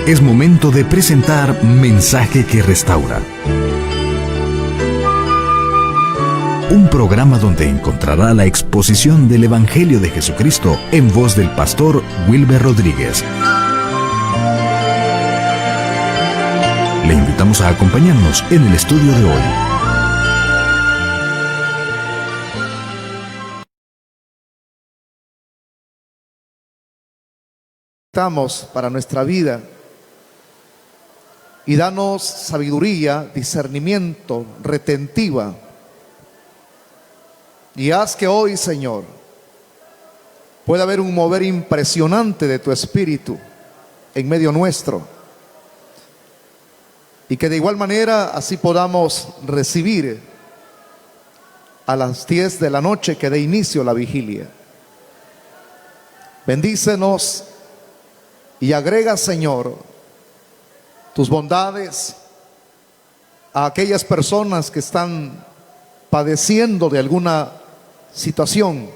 Es momento de presentar Mensaje que Restaura. Un programa donde encontrará la exposición del Evangelio de Jesucristo en voz del pastor Wilber Rodríguez. Le invitamos a acompañarnos en el estudio de hoy. Estamos para nuestra vida y danos sabiduría, discernimiento, retentiva. Y haz que hoy, Señor, pueda haber un mover impresionante de tu Espíritu en medio nuestro. Y que de igual manera así podamos recibir a las 10 de la noche que dé inicio la vigilia. Bendícenos y agrega, Señor, tus bondades a aquellas personas que están padeciendo de alguna situación.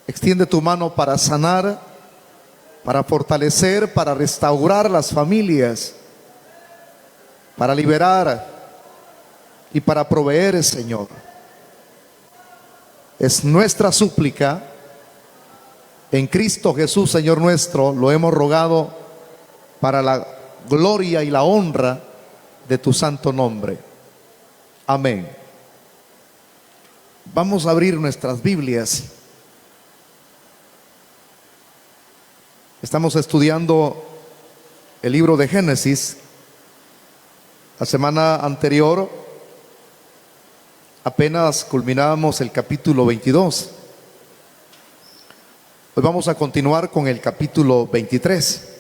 Extiende tu mano para sanar, para fortalecer, para restaurar las familias, para liberar y para proveer, Señor. Es nuestra súplica en Cristo Jesús, Señor nuestro. Lo hemos rogado para la gloria y la honra de tu santo nombre. Amén. Vamos a abrir nuestras Biblias. Estamos estudiando el libro de Génesis. La semana anterior apenas culminábamos el capítulo 22. Hoy vamos a continuar con el capítulo 23.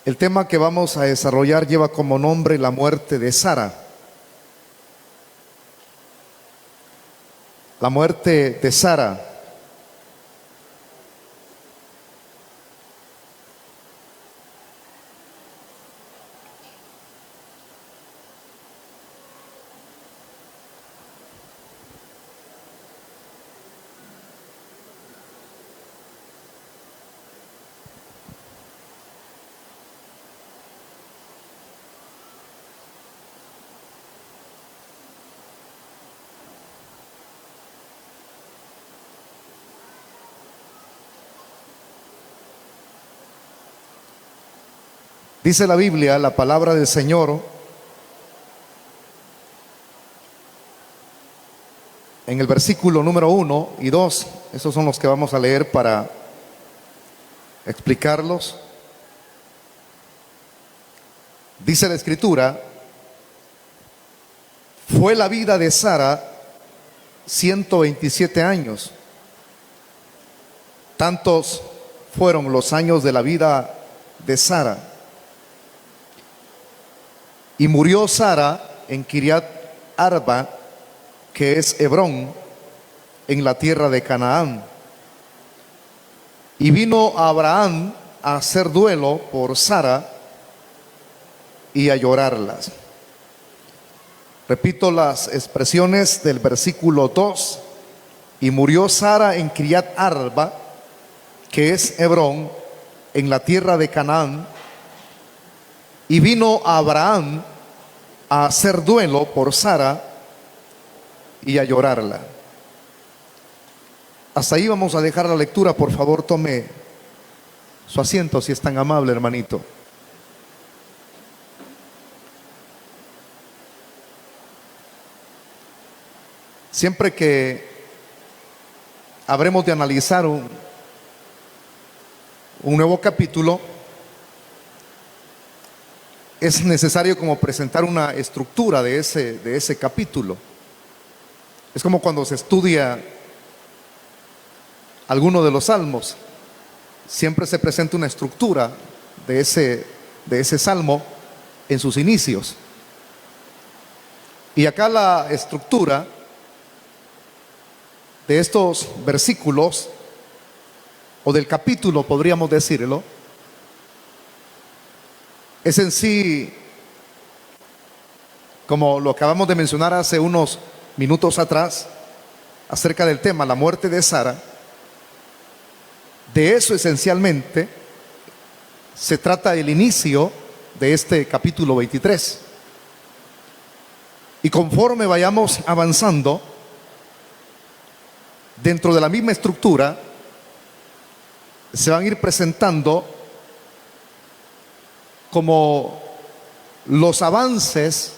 El tema que vamos a desarrollar lleva como nombre la muerte de Sara. La muerte de Sara. Dice la Biblia, la palabra del Señor, en el versículo número 1 y 2, esos son los que vamos a leer para explicarlos. Dice la Escritura: fue la vida de Sara 127 años. Tantos fueron los años de la vida de Sara. Y murió Sara en Kiriat Arba, que es Hebrón, en la tierra de Canaán. Y vino Abraham a hacer duelo por Sara y a llorarlas. Repito las expresiones del versículo 2. Y murió Sara en Kiriat Arba, que es Hebrón, en la tierra de Canaán. Y vino Abraham a hacer duelo por Sara y a llorarla. Hasta ahí vamos a dejar la lectura. Por favor, tome su asiento si es tan amable, hermanito. Siempre que habremos de analizar un nuevo capítulo, es necesario como presentar una estructura de ese capítulo. Es como cuando se estudia alguno de los salmos. Siempre se presenta una estructura de ese salmo en sus inicios. Y acá la estructura de estos versículos, o del capítulo podríamos decirlo, es en sí, como lo acabamos de mencionar hace unos minutos atrás, acerca del tema, la muerte de Sara. De eso esencialmente se trata el inicio de este capítulo 23. Y conforme vayamos avanzando dentro de la misma estructura, se van a ir presentando como los avances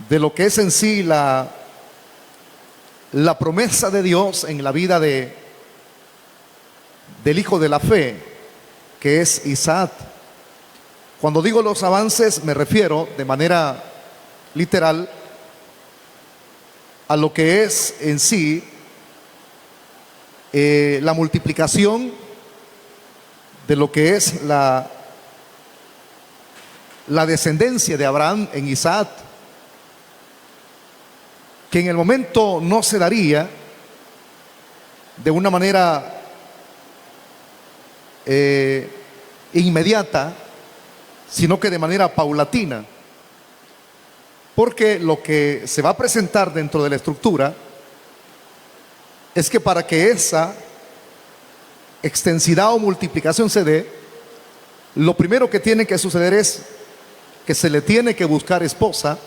de lo que es en sí la promesa de Dios en la vida del hijo de la fe, que es Isaac. Cuando digo los avances, me refiero de manera literal a lo que es en sí la multiplicación de lo que es la descendencia de Abraham en Isaac, que en el momento no se daría de una manera inmediata, sino que de manera paulatina, porque lo que se va a presentar dentro de la estructura es que para que esa extensidad o multiplicación se dé, lo primero que tiene que suceder es que se le tiene que buscar esposa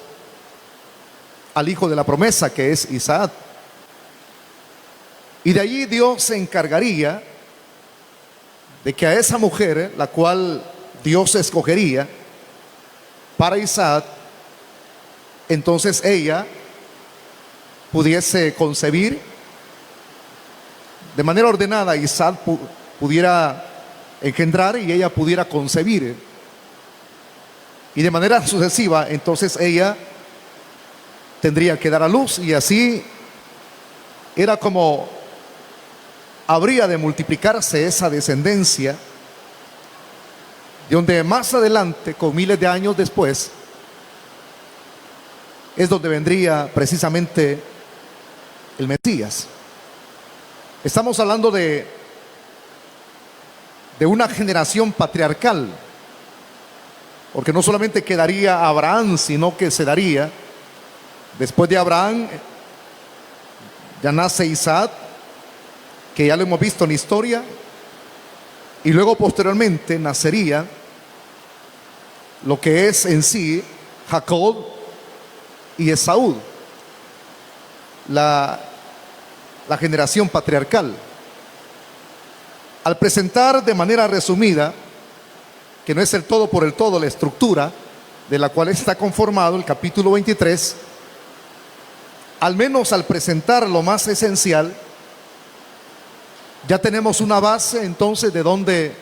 al hijo de la promesa, que es Isaac. Y de allí Dios se encargaría de que a esa mujer, la cual Dios escogería para Isaac, entonces ella pudiese concebir de manera ordenada. Isaac pudiera engendrar y ella pudiera concebir, y de manera sucesiva entonces ella tendría que dar a luz, y así era como habría de multiplicarse esa descendencia, de donde más adelante, con miles de años después, es donde vendría precisamente el Mesías. Estamos hablando de una generación patriarcal, porque no solamente quedaría Abraham, sino que se daría, después de Abraham, ya nace Isaac, que ya lo hemos visto en la historia, y luego posteriormente nacería lo que es en sí Jacob y Esaú, la generación patriarcal. Al presentar de manera resumida, que no es el todo por el todo, la estructura de la cual está conformado el capítulo 23, al menos al presentar lo más esencial, ya tenemos una base entonces de donde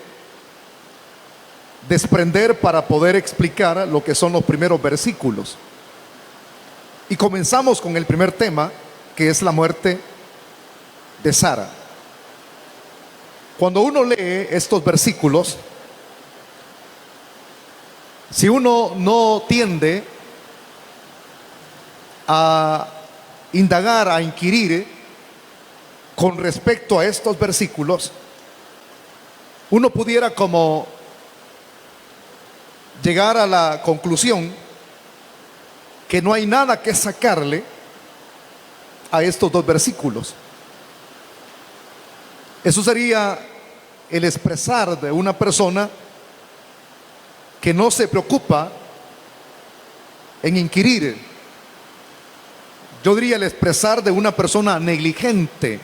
desprender para poder explicar lo que son los primeros versículos. Y comenzamos con el primer tema, que es la muerte de Sara. Cuando uno lee estos versículos, si uno no tiende a indagar, a inquirir con respecto a estos versículos, uno pudiera como llegar a la conclusión que no hay nada que sacarle a estos dos versículos. Eso sería el expresar de una persona que no se preocupa en inquirir. Yo diría el expresar de una persona negligente.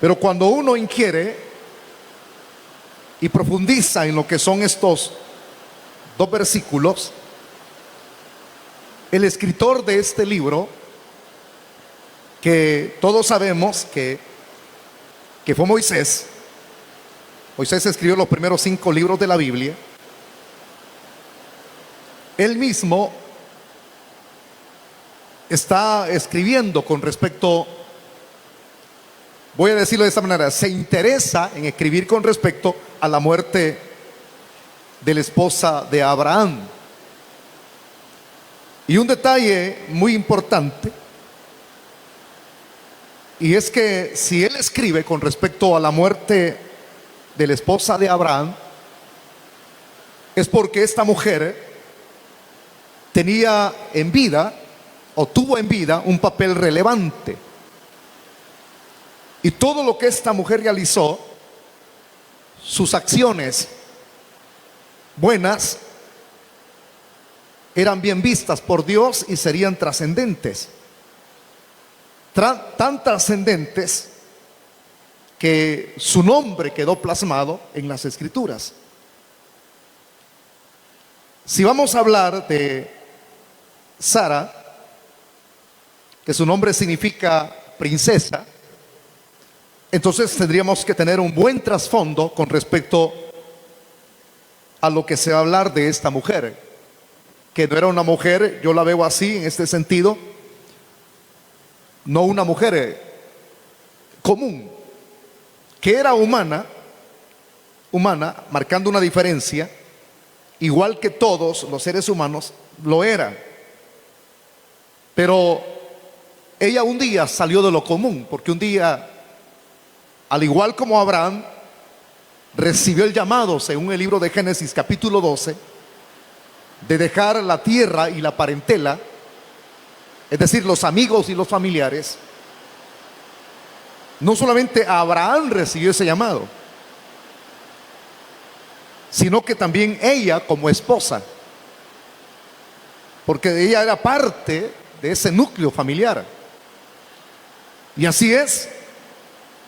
Pero cuando uno inquiere y profundiza en lo que son estos dos versículos, el escritor de este libro, que todos sabemos que fue Moisés escribió los primeros 5 libros de la Biblia, él mismo está escribiendo con respecto, voy a decirlo de esta manera, se interesa en escribir con respecto a la muerte de la esposa de Abraham. Y un detalle muy importante, y es que si él escribe con respecto a la muerte de la esposa de Abraham, es porque esta mujer tenía en vida, o tuvo en vida, un papel relevante. Y todo lo que esta mujer realizó, sus acciones buenas, eran bien vistas por Dios y serían trascendentes. Tan trascendentes que su nombre quedó plasmado en las Escrituras. Si vamos a hablar de Sara, que su nombre significa princesa, entonces tendríamos que tener un buen trasfondo con respecto a lo que se va a hablar de esta mujer, que no era una mujer, yo la veo así en este sentido, no una mujer común, que era humana, marcando una diferencia, igual que todos los seres humanos lo eran. Pero ella un día salió de lo común, porque un día, al igual como Abraham, recibió el llamado, según el libro de Génesis capítulo 12, de dejar la tierra y la parentela, es decir, los amigos y los familiares. No solamente Abraham recibió ese llamado, sino que también ella como esposa, porque ella era parte de ese núcleo familiar. Y así es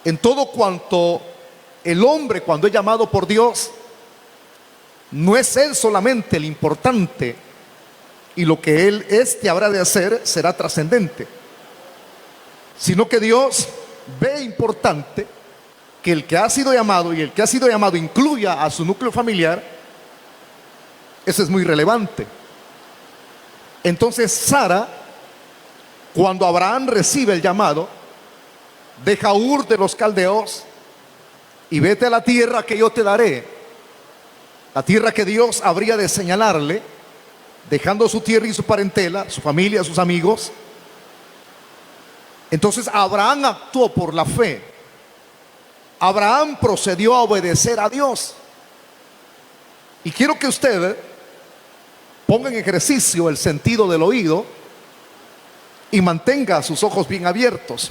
en todo cuanto el hombre, cuando es llamado por Dios, no es él solamente el importante, y lo que él habrá de hacer será trascendente, sino que Dios ve importante que el que ha sido llamado, y el que ha sido llamado incluya a su núcleo familiar. Eso es muy relevante. Entonces Sara, cuando Abraham recibe el llamado, deja Ur de los caldeos y vete a la tierra que yo te daré, la tierra que Dios habría de señalarle, dejando su tierra y su parentela, su familia, sus amigos. Entonces Abraham actuó por la fe. Abraham procedió a obedecer a Dios. Y quiero que usted ponga en ejercicio el sentido del oído y mantenga sus ojos bien abiertos,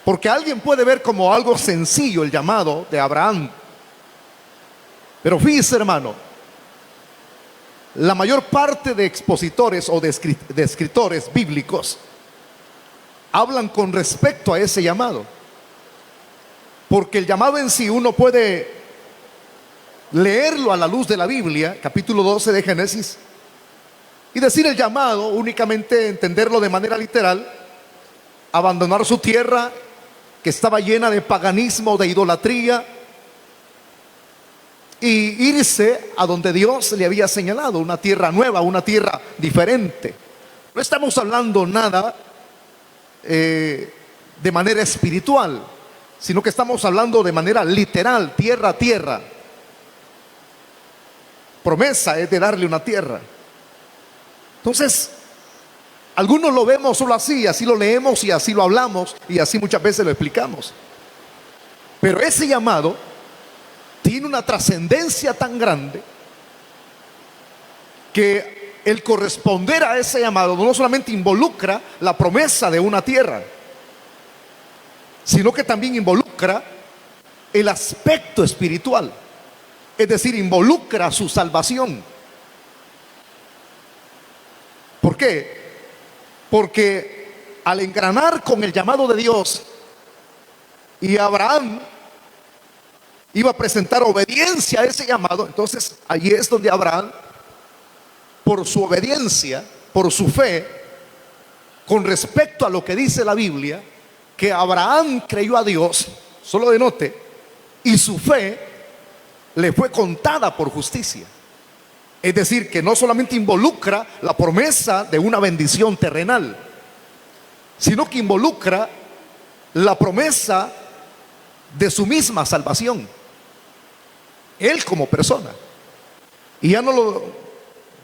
porque alguien puede ver como algo sencillo el llamado de Abraham. Pero fíjese, hermano, la mayor parte de expositores o de escritores bíblicos hablan con respecto a ese llamado, porque el llamado en sí uno puede leerlo a la luz de la Biblia, capítulo 12 de Génesis, y decir el llamado, únicamente entenderlo de manera literal: abandonar su tierra que estaba llena de paganismo, de idolatría, y irse a donde Dios le había señalado, una tierra nueva, una tierra diferente. No estamos hablando nada de manera espiritual, sino que estamos hablando de manera literal, tierra a tierra. Promesa es de darle una tierra. Entonces, algunos lo vemos solo así, así lo leemos y así lo hablamos y así muchas veces lo explicamos. Pero ese llamado tiene una trascendencia tan grande que el corresponder a ese llamado no solamente involucra la promesa de una tierra, sino que también involucra el aspecto espiritual, es decir, involucra su salvación. ¿Por qué? Porque al engranar con el llamado de Dios, y Abraham iba a presentar obediencia a ese llamado, entonces allí es donde Abraham, por su obediencia, por su fe, con respecto a lo que dice la Biblia, que Abraham creyó a Dios, solo denote, y su fe le fue contada por justicia. Es decir, que no solamente involucra la promesa de una bendición terrenal, sino que involucra la promesa de su misma salvación, él como persona. Y ya no lo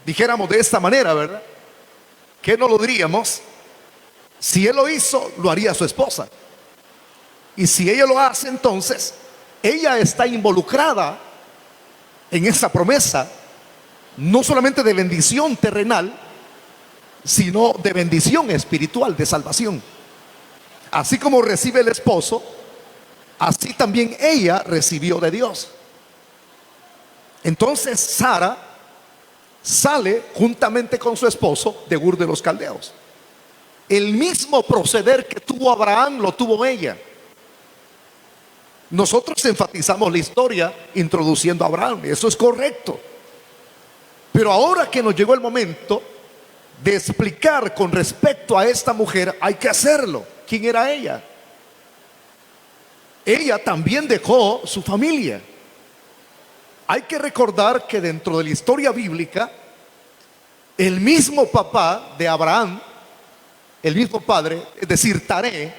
dijéramos de esta manera, ¿verdad? ¿Qué no lo diríamos? Si él lo hizo, lo haría su esposa. Y si ella lo hace, entonces ella está involucrada en esa promesa, no solamente de bendición terrenal, sino de bendición espiritual, de salvación. Así como recibe el esposo, así también ella recibió de Dios. Entonces Sara sale juntamente con su esposo de Ur de los Caldeos. El mismo proceder que tuvo Abraham lo tuvo ella. Nosotros enfatizamos la historia introduciendo a Abraham, eso es correcto. Pero ahora que nos llegó el momento de explicar con respecto a esta mujer, hay que hacerlo. ¿Quién era ella? Ella también dejó su familia. Hay que recordar que dentro de la historia bíblica, el mismo papá de Abraham, el mismo padre, es decir, Taré,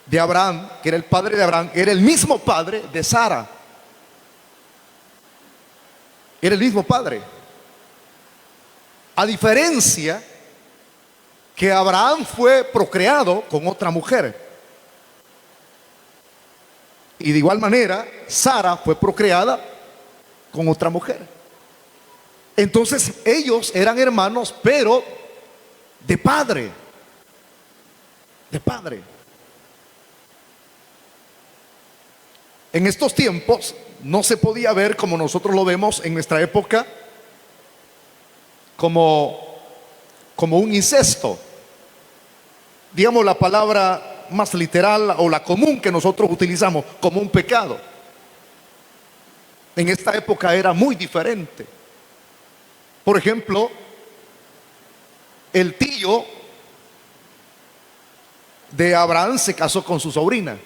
de Abraham, que era el padre de Abraham, era el mismo padre de Sara. Era el mismo padre. A diferencia que Abraham fue procreado con otra mujer. Y de igual manera, Sara fue procreada con otra mujer. Entonces ellos eran hermanos, pero de padre. De padre. En estos tiempos no se podía ver como nosotros lo vemos en nuestra época, como un incesto. Digamos la palabra más literal o la común que nosotros utilizamos, como un pecado. En esta época era muy diferente. Por ejemplo, el tío de Abraham se casó con su sobrina.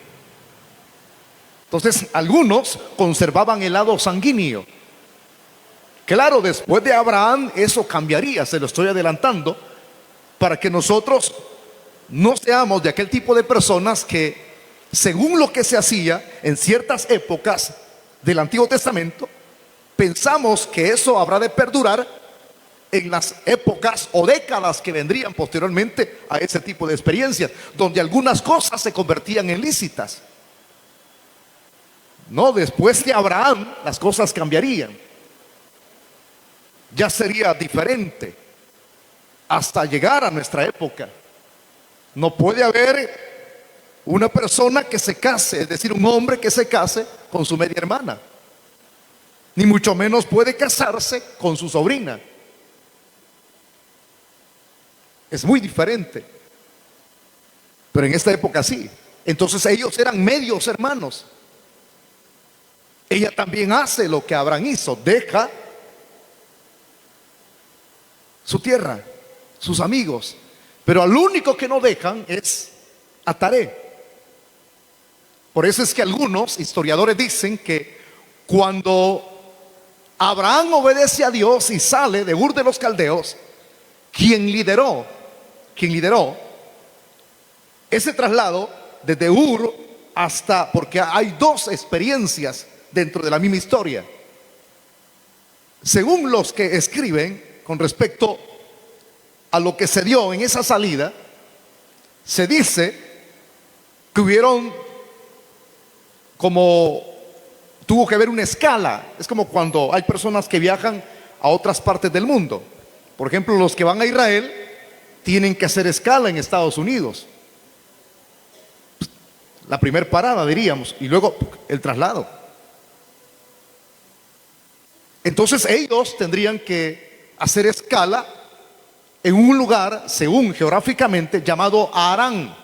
Entonces algunos conservaban el lado sanguíneo. Claro, después de Abraham eso cambiaría, se lo estoy adelantando, para que nosotros no seamos de aquel tipo de personas que, según lo que se hacía en ciertas épocas del Antiguo Testamento, pensamos que eso habrá de perdurar en las épocas o décadas que vendrían posteriormente a ese tipo de experiencias, donde algunas cosas se convertían en lícitas. No, después de Abraham las cosas cambiarían. Ya sería diferente hasta llegar a nuestra época. No puede haber una persona que se case, es decir, un hombre que se case con su media hermana, ni mucho menos puede casarse con su sobrina. Es muy diferente. Pero en esta época sí. Entonces ellos eran medios hermanos. Ella también hace lo que Abraham hizo, deja su tierra, sus amigos, pero al único que no dejan es a Taré. Por eso es que algunos historiadores dicen que cuando Abraham obedece a Dios y sale de Ur de los Caldeos, quien lideró ese traslado desde Ur hasta, porque hay dos experiencias dentro de la misma historia. Según los que escriben con respecto a lo que se dio en esa salida, se dice que tuvo que haber una escala. Es como cuando hay personas que viajan a otras partes del mundo. Por ejemplo, los que van a Israel tienen que hacer escala en Estados Unidos. La primer parada, diríamos, y luego el traslado. Entonces ellos tendrían que hacer escala en un lugar, según geográficamente, llamado Harán.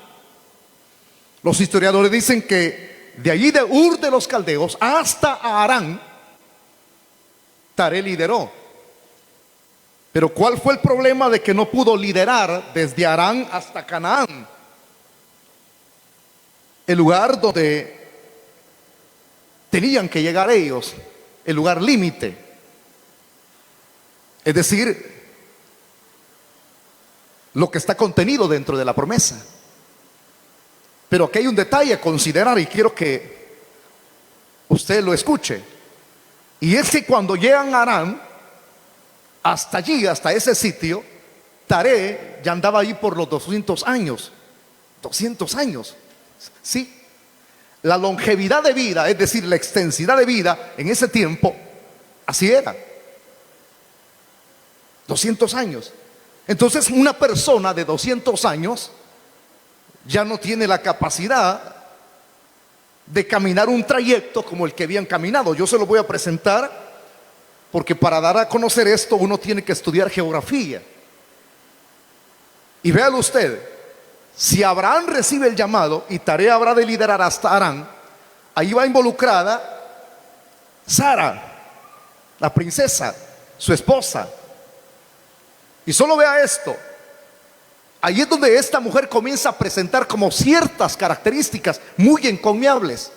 Los historiadores dicen que de allí de Ur de los Caldeos hasta Harán, Taré lideró. Pero ¿cuál fue el problema de que no pudo liderar desde Harán hasta Canaán? El lugar donde tenían que llegar ellos, el lugar límite. Es decir, lo que está contenido dentro de la promesa. Pero aquí hay un detalle a considerar y quiero que usted lo escuche. Y es que cuando llegan a Harán, hasta allí, hasta ese sitio, Taré ya andaba ahí por los 200 años. 200 años. Sí. La longevidad de vida, es decir, la extensidad de vida en ese tiempo, así era. 200 años. Entonces una persona de 200 años ya no tiene la capacidad de caminar un trayecto como el que habían caminado. Yo se lo voy a presentar porque para dar a conocer esto uno tiene que estudiar geografía. Y véalo usted, si Abraham recibe el llamado y tarea habrá de liderar hasta Harán, ahí va involucrada Sara, la princesa, su esposa. Y solo vea esto, ahí es donde esta mujer comienza a presentar como ciertas características muy encomiables.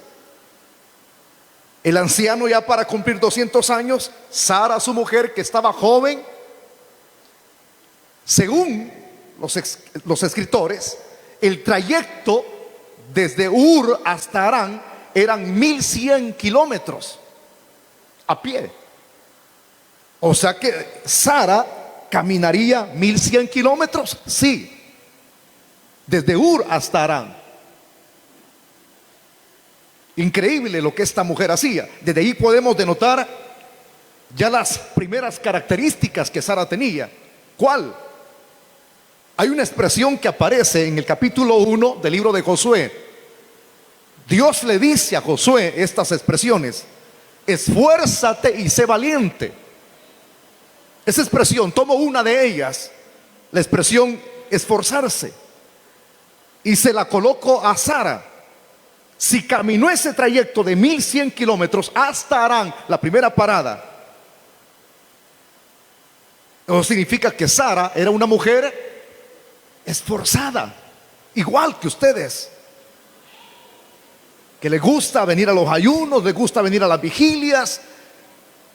El anciano ya para cumplir 200 años, Sara, su mujer, que estaba joven, según los escritores, el trayecto desde Ur hasta Harán eran 1100 kilómetros a pie. O sea que Sara caminaría 1100 kilómetros, sí, desde Ur hasta Harán. Increíble lo que esta mujer hacía. Desde ahí podemos denotar ya las primeras características que Sara tenía. ¿Cuál? Hay una expresión que aparece en el capítulo 1 del libro de Josué. Dios le dice a Josué estas expresiones: esfuérzate y sé valiente. Esa expresión, tomo una de ellas, la expresión esforzarse, y se la coloco a Sara. Si caminó ese trayecto de 1100 kilómetros hasta Harán, la primera parada, eso significa que Sara era una mujer esforzada, igual que ustedes, que le gusta venir a los ayunos, le gusta venir a las vigilias.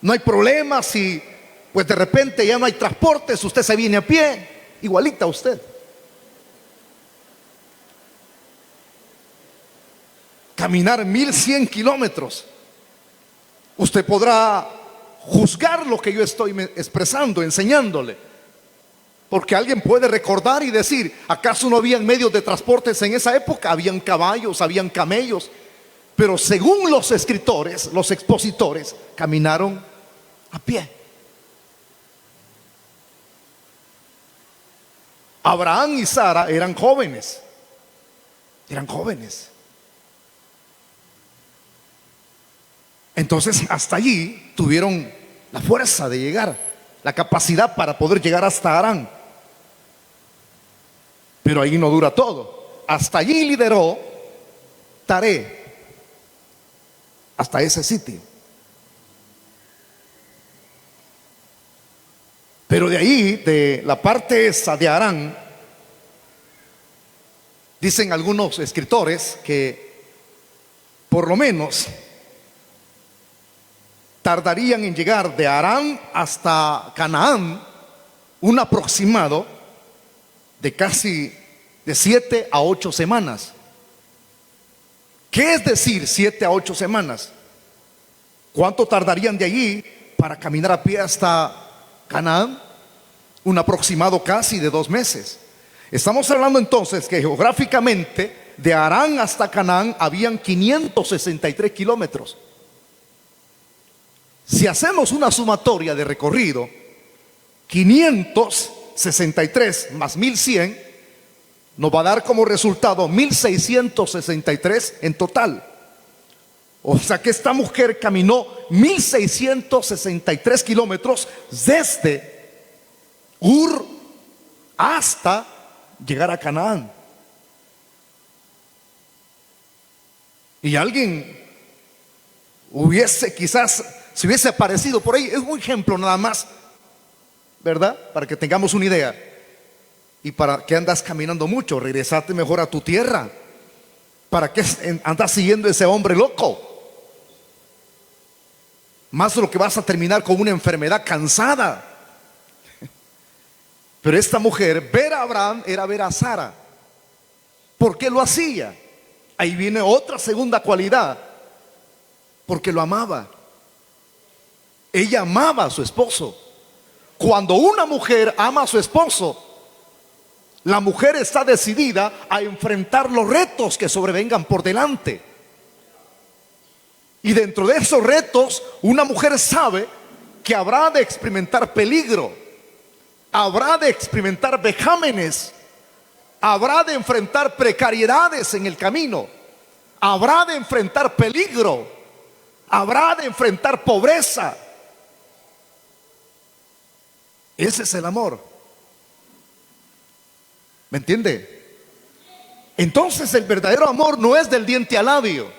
No hay problema si pues de repente ya no hay transportes, usted se viene a pie, igualita a usted. Caminar 1100 kilómetros. Usted podrá juzgar lo que yo estoy expresando, enseñándole, porque alguien puede recordar y decir: ¿acaso no habían medios de transportes en esa época? Habían caballos, habían camellos. Pero según los escritores, los expositores, caminaron a pie. Abraham y Sara eran jóvenes. Eran jóvenes. Entonces hasta allí tuvieron la fuerza de llegar, la capacidad para poder llegar hasta Harán. Pero ahí no dura todo. Hasta allí lideró Taré, hasta ese sitio. Pero de ahí, de la parte esa de Harán, dicen algunos escritores que por lo menos tardarían en llegar de Harán hasta Canaán un aproximado de casi de 7 a 8 semanas. ¿Qué es decir 7 a 8 semanas? ¿Cuánto tardarían de allí para caminar a pie hasta Canaán? Un aproximado casi de 2 meses. Estamos hablando entonces que geográficamente de Harán hasta Canaán habían 563 kilómetros. Si hacemos una sumatoria de recorrido, 563 más 1100 nos va a dar como resultado 1663 en total. O sea que esta mujer caminó 1663 kilómetros desde Ur hasta llegar a Canaán. Y alguien quizás se hubiese aparecido por ahí. Es un ejemplo nada más, ¿verdad? Para que tengamos una idea. ¿Y para qué andas caminando mucho? Regresate mejor a tu tierra. ¿Para qué andas siguiendo a ese hombre loco? Más de lo que vas a terminar con una enfermedad cansada. Pero esta mujer, ver a Abraham era ver a Sara. ¿Por qué lo hacía? Ahí viene otra segunda cualidad. Porque lo amaba. Ella amaba a su esposo. Cuando una mujer ama a su esposo, la mujer está decidida a enfrentar los retos que sobrevengan por delante. Y dentro de esos retos, una mujer sabe que habrá de experimentar peligro, habrá de experimentar vejámenes, habrá de enfrentar precariedades en el camino, habrá de enfrentar peligro, habrá de enfrentar pobreza. Ese es el amor. ¿Me entiende? Entonces el verdadero amor no es del diente al labio.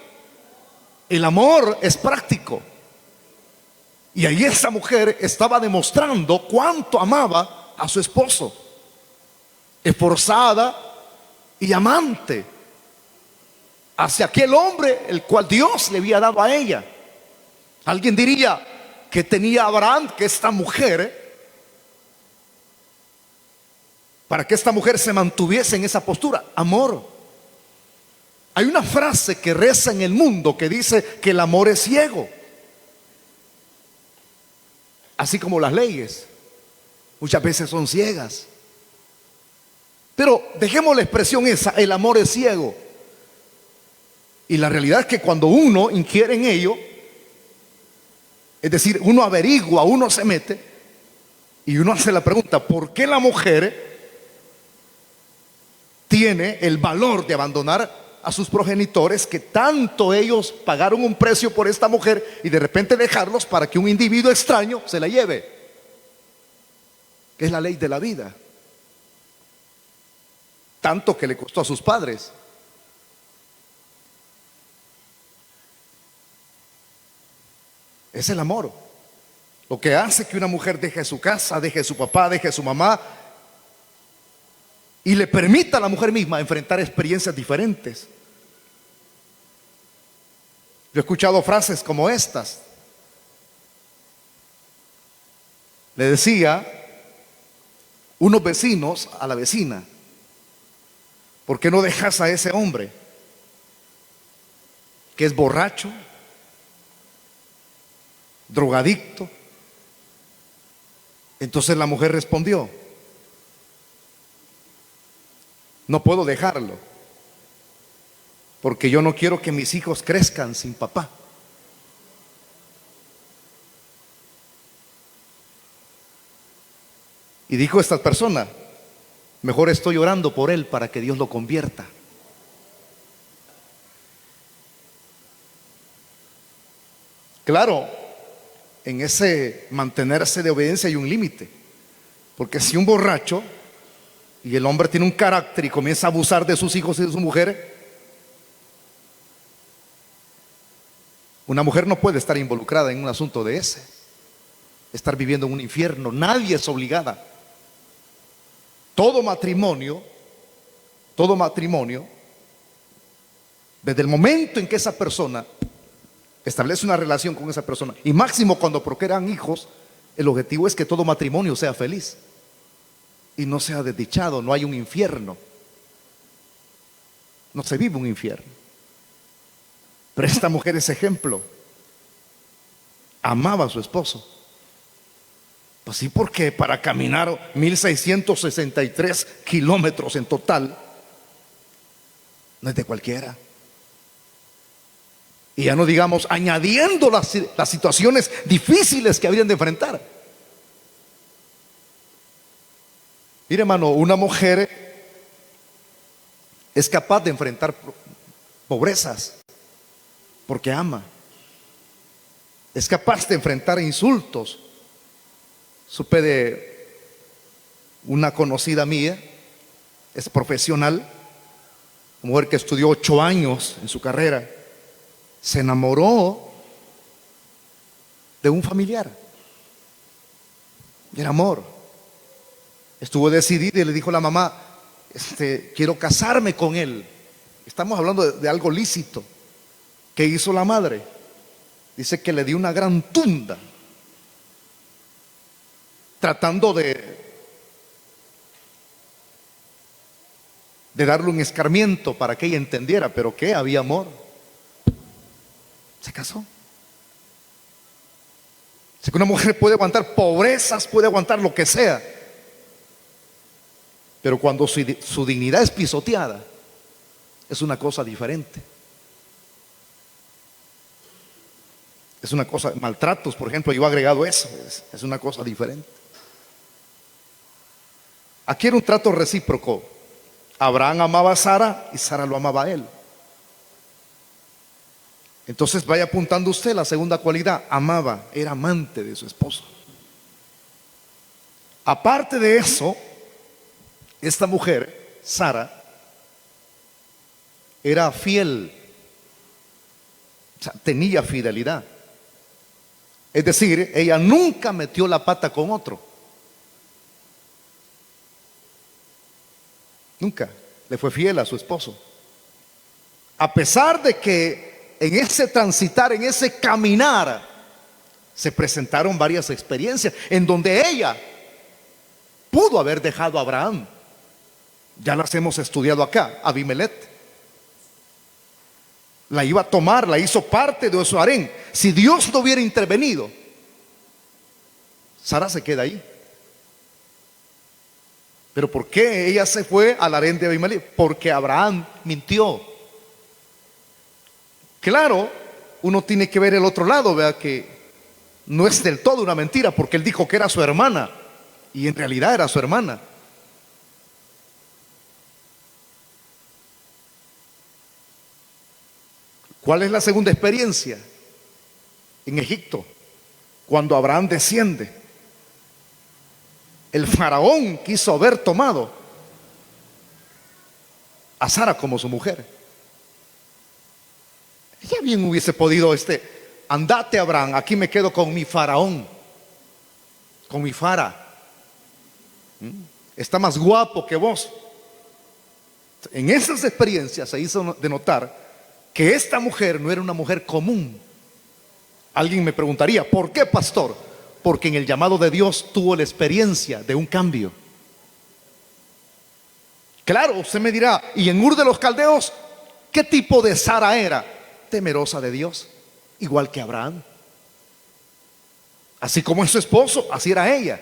El amor es práctico. Y ahí esa mujer estaba demostrando cuánto amaba a su esposo, esforzada y amante hacia aquel hombre el cual Dios le había dado a ella. Alguien diría que tenía Abraham, que esta mujer, para que esta mujer se mantuviese en esa postura: amor. Hay una frase que reza en el mundo que dice que el amor es ciego, así como las leyes muchas veces son ciegas. Pero dejemos la expresión esa: el amor es ciego. Y la realidad es que cuando uno inquiere en ello, es decir, uno averigua, uno se mete y uno hace la pregunta: ¿por qué la mujer tiene el valor de abandonar a sus progenitores, que tanto ellos pagaron un precio por esta mujer, y de repente dejarlos para que un individuo extraño se la lleve? Que es la ley de la vida. Tanto que le costó a sus padres. Es el amor lo que hace que una mujer deje su casa, deje su papá, deje su mamá, y le permita a la mujer misma enfrentar experiencias diferentes. Yo he escuchado frases como estas. Le decía unos vecinos a la vecina: ¿por qué no dejas a ese hombre que es borracho, drogadicto? Entonces la mujer respondió: no puedo dejarlo, porque yo no quiero que mis hijos crezcan sin papá. Y dijo esta persona: mejor estoy orando por él para que Dios lo convierta. Claro, en ese mantenerse de obediencia hay un límite, porque si un borracho y el hombre tiene un carácter y comienza a abusar de sus hijos y de su mujer, una mujer no puede estar involucrada en un asunto de ese, estar viviendo en un infierno. Nadie es obligada. Todo matrimonio, desde el momento en que esa persona establece una relación con esa persona, y máximo cuando procrean hijos, el objetivo es que todo matrimonio sea feliz y no sea desdichado. No hay un infierno, no se vive un infierno. Pero esta mujer es ejemplo. Amaba a su esposo. Pues sí, porque para caminar 1663 kilómetros en total no es de cualquiera. Y ya no digamos añadiendo las situaciones difíciles que habrían de enfrentar. Mire, hermano, una mujer es capaz de enfrentar pobrezas porque ama. Es capaz de enfrentar insultos. Supe de una conocida mía, es profesional, una mujer que estudió 8 años en su carrera. Se enamoró de un familiar. Era amor. Estuvo decidida y le dijo a la mamá: quiero casarme con él. Estamos hablando de algo lícito. ¿Qué hizo la madre? Dice que le dio una gran tunda, tratando de darle un escarmiento para que ella entendiera, pero que había amor. Se casó. Sé que una mujer puede aguantar pobrezas, puede aguantar lo que sea, pero cuando su dignidad es pisoteada, es una cosa diferente. Es una cosa, maltratos, por ejemplo, yo he agregado eso, es una cosa diferente. Aquí era un trato recíproco. Abraham amaba a Sara y Sara lo amaba a él. Entonces vaya apuntando usted la segunda cualidad: amaba, era amante de su esposo. Aparte de eso, esta mujer, Sara, era fiel, o sea, tenía fidelidad. Es decir, ella nunca metió la pata con otro. Nunca le fue fiel a su esposo. A pesar de que en ese transitar, en ese caminar, se presentaron varias experiencias en donde ella pudo haber dejado a Abraham. Ya las hemos estudiado acá. Abimelech la iba a tomar, la hizo parte de su harén. Si Dios no hubiera intervenido, Sara se queda ahí. Pero ¿por qué ella se fue al harén de Abimelech? Porque Abraham mintió. Claro, uno tiene que ver el otro lado, vea que no es del todo una mentira, porque él dijo que era su hermana y en realidad era su hermana. ¿Cuál es la segunda experiencia? En Egipto, cuando Abraham desciende, el faraón quiso haber tomado a Sara como su mujer. Ya bien hubiese podido andate Abraham, aquí me quedo con mi faraón, con mi fara. Está más guapo que vos. En esas experiencias se hizo de notar que esta mujer no era una mujer común. Alguien me preguntaría, ¿por qué, pastor? Porque en el llamado de Dios tuvo la experiencia de un cambio. Claro, usted me dirá, ¿y en Ur de los Caldeos qué tipo de Sara era? Temerosa de Dios, igual que Abraham. Así como es su esposo, así era ella.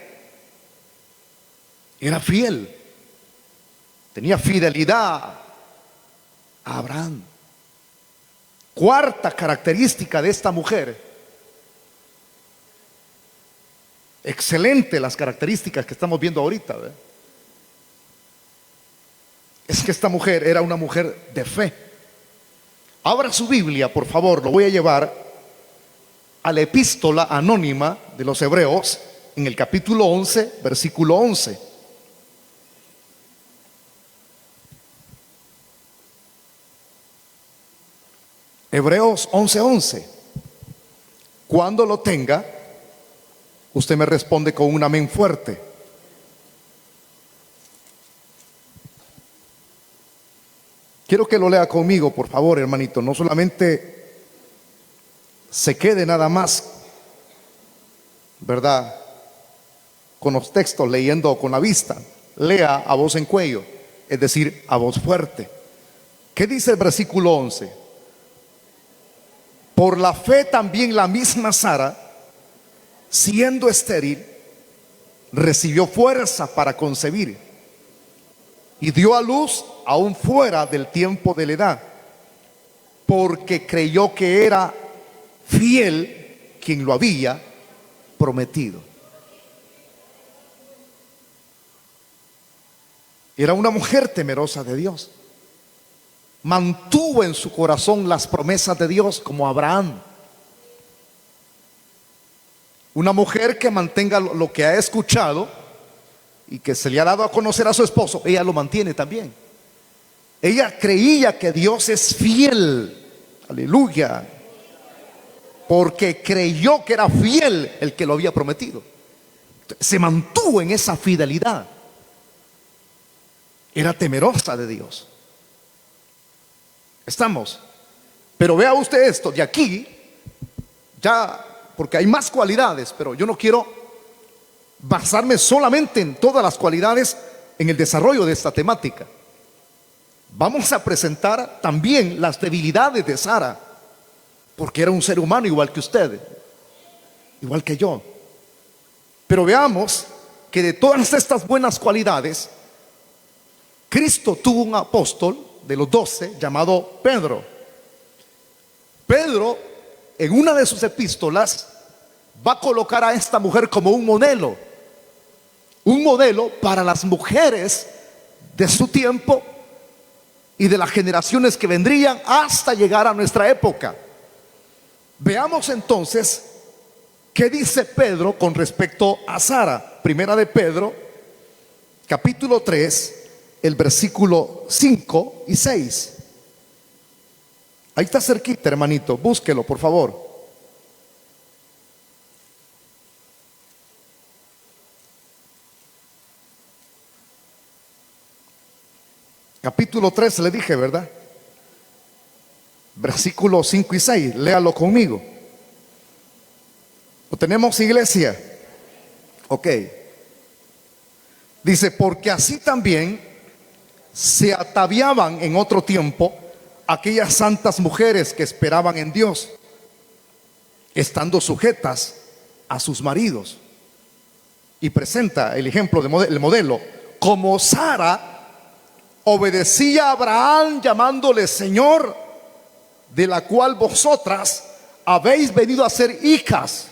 Era fiel, tenía fidelidad a Abraham. Cuarta característica de esta mujer, excelente las características que estamos viendo ahorita, ¿verdad? Es que esta mujer era una mujer de fe. Abra su Biblia, por favor, lo voy a llevar a la epístola anónima de los Hebreos, en el capítulo 11, versículo 11. Hebreos 11:11. Cuando lo tenga, usted me responde con un amén fuerte. Quiero que lo lea conmigo, por favor, hermanito. No solamente se quede nada más, ¿verdad?, con los textos, leyendo con la vista. Lea a voz en cuello, es decir, a voz fuerte. ¿Qué dice el versículo 11? Por la fe también la misma Sara, siendo estéril, recibió fuerza para concebir y dio a luz aún fuera del tiempo de la edad, porque creyó que era fiel quien lo había prometido. Era una mujer temerosa de Dios. Mantuvo en su corazón las promesas de Dios como Abraham. Una mujer que mantenga lo que ha escuchado y que se le ha dado a conocer a su esposo, ella lo mantiene también. Ella creía que Dios es fiel, aleluya, porque creyó que era fiel el que lo había prometido. Se mantuvo en esa fidelidad. Era temerosa de Dios. Estamos. Pero vea usted esto, de aquí, ya, porque hay más cualidades, pero yo no quiero basarme solamente en todas las cualidades en el desarrollo de esta temática. Vamos a presentar también las debilidades de Sara, porque era un ser humano igual que usted, igual que yo. Pero veamos que de todas estas buenas cualidades, Cristo tuvo un apóstol de los 12 llamado Pedro. Pedro, en una de sus epístolas, va a colocar a esta mujer como un modelo para las mujeres de su tiempo y de las generaciones que vendrían hasta llegar a nuestra época. Veamos entonces qué dice Pedro con respecto a Sara. Primera de Pedro, capítulo 3, el versículo 5 y 6. Ahí está cerquita, hermanito, búsquelo por favor. Capítulo 3 le dije, ¿verdad? Versículos 5 y 6, léalo conmigo. ¿Lo tenemos, iglesia? Ok. Dice, porque así también se ataviaban en otro tiempo aquellas santas mujeres que esperaban en Dios, estando sujetas a sus maridos. Y presenta el ejemplo, el modelo, como Sara obedecía a Abraham llamándole Señor, de la cual vosotras habéis venido a ser hijas,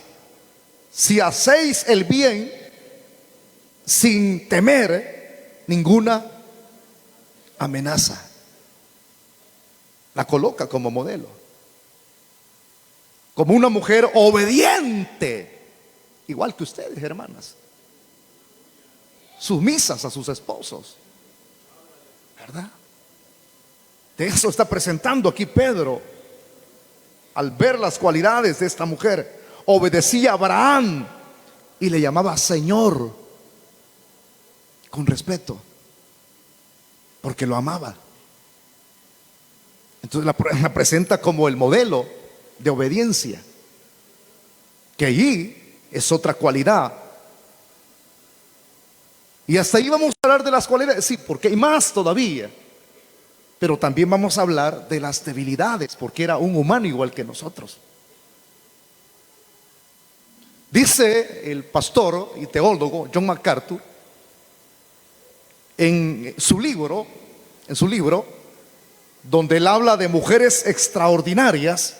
si hacéis el bien sin temer ninguna amenaza. La coloca como modelo, como una mujer obediente, igual que ustedes, hermanas, sumisas a sus esposos, ¿verdad? De eso está presentando aquí Pedro al ver las cualidades de esta mujer. Obedecía a Abraham y le llamaba Señor con respeto, porque lo amaba. Entonces la presenta como el modelo de obediencia, que allí es otra cualidad. Y hasta ahí vamos a hablar de las cualidades, sí, porque hay más todavía. Pero también vamos a hablar de las debilidades, porque era un humano igual que nosotros. Dice el pastor y teólogo John MacArthur en su libro, donde él habla de mujeres extraordinarias,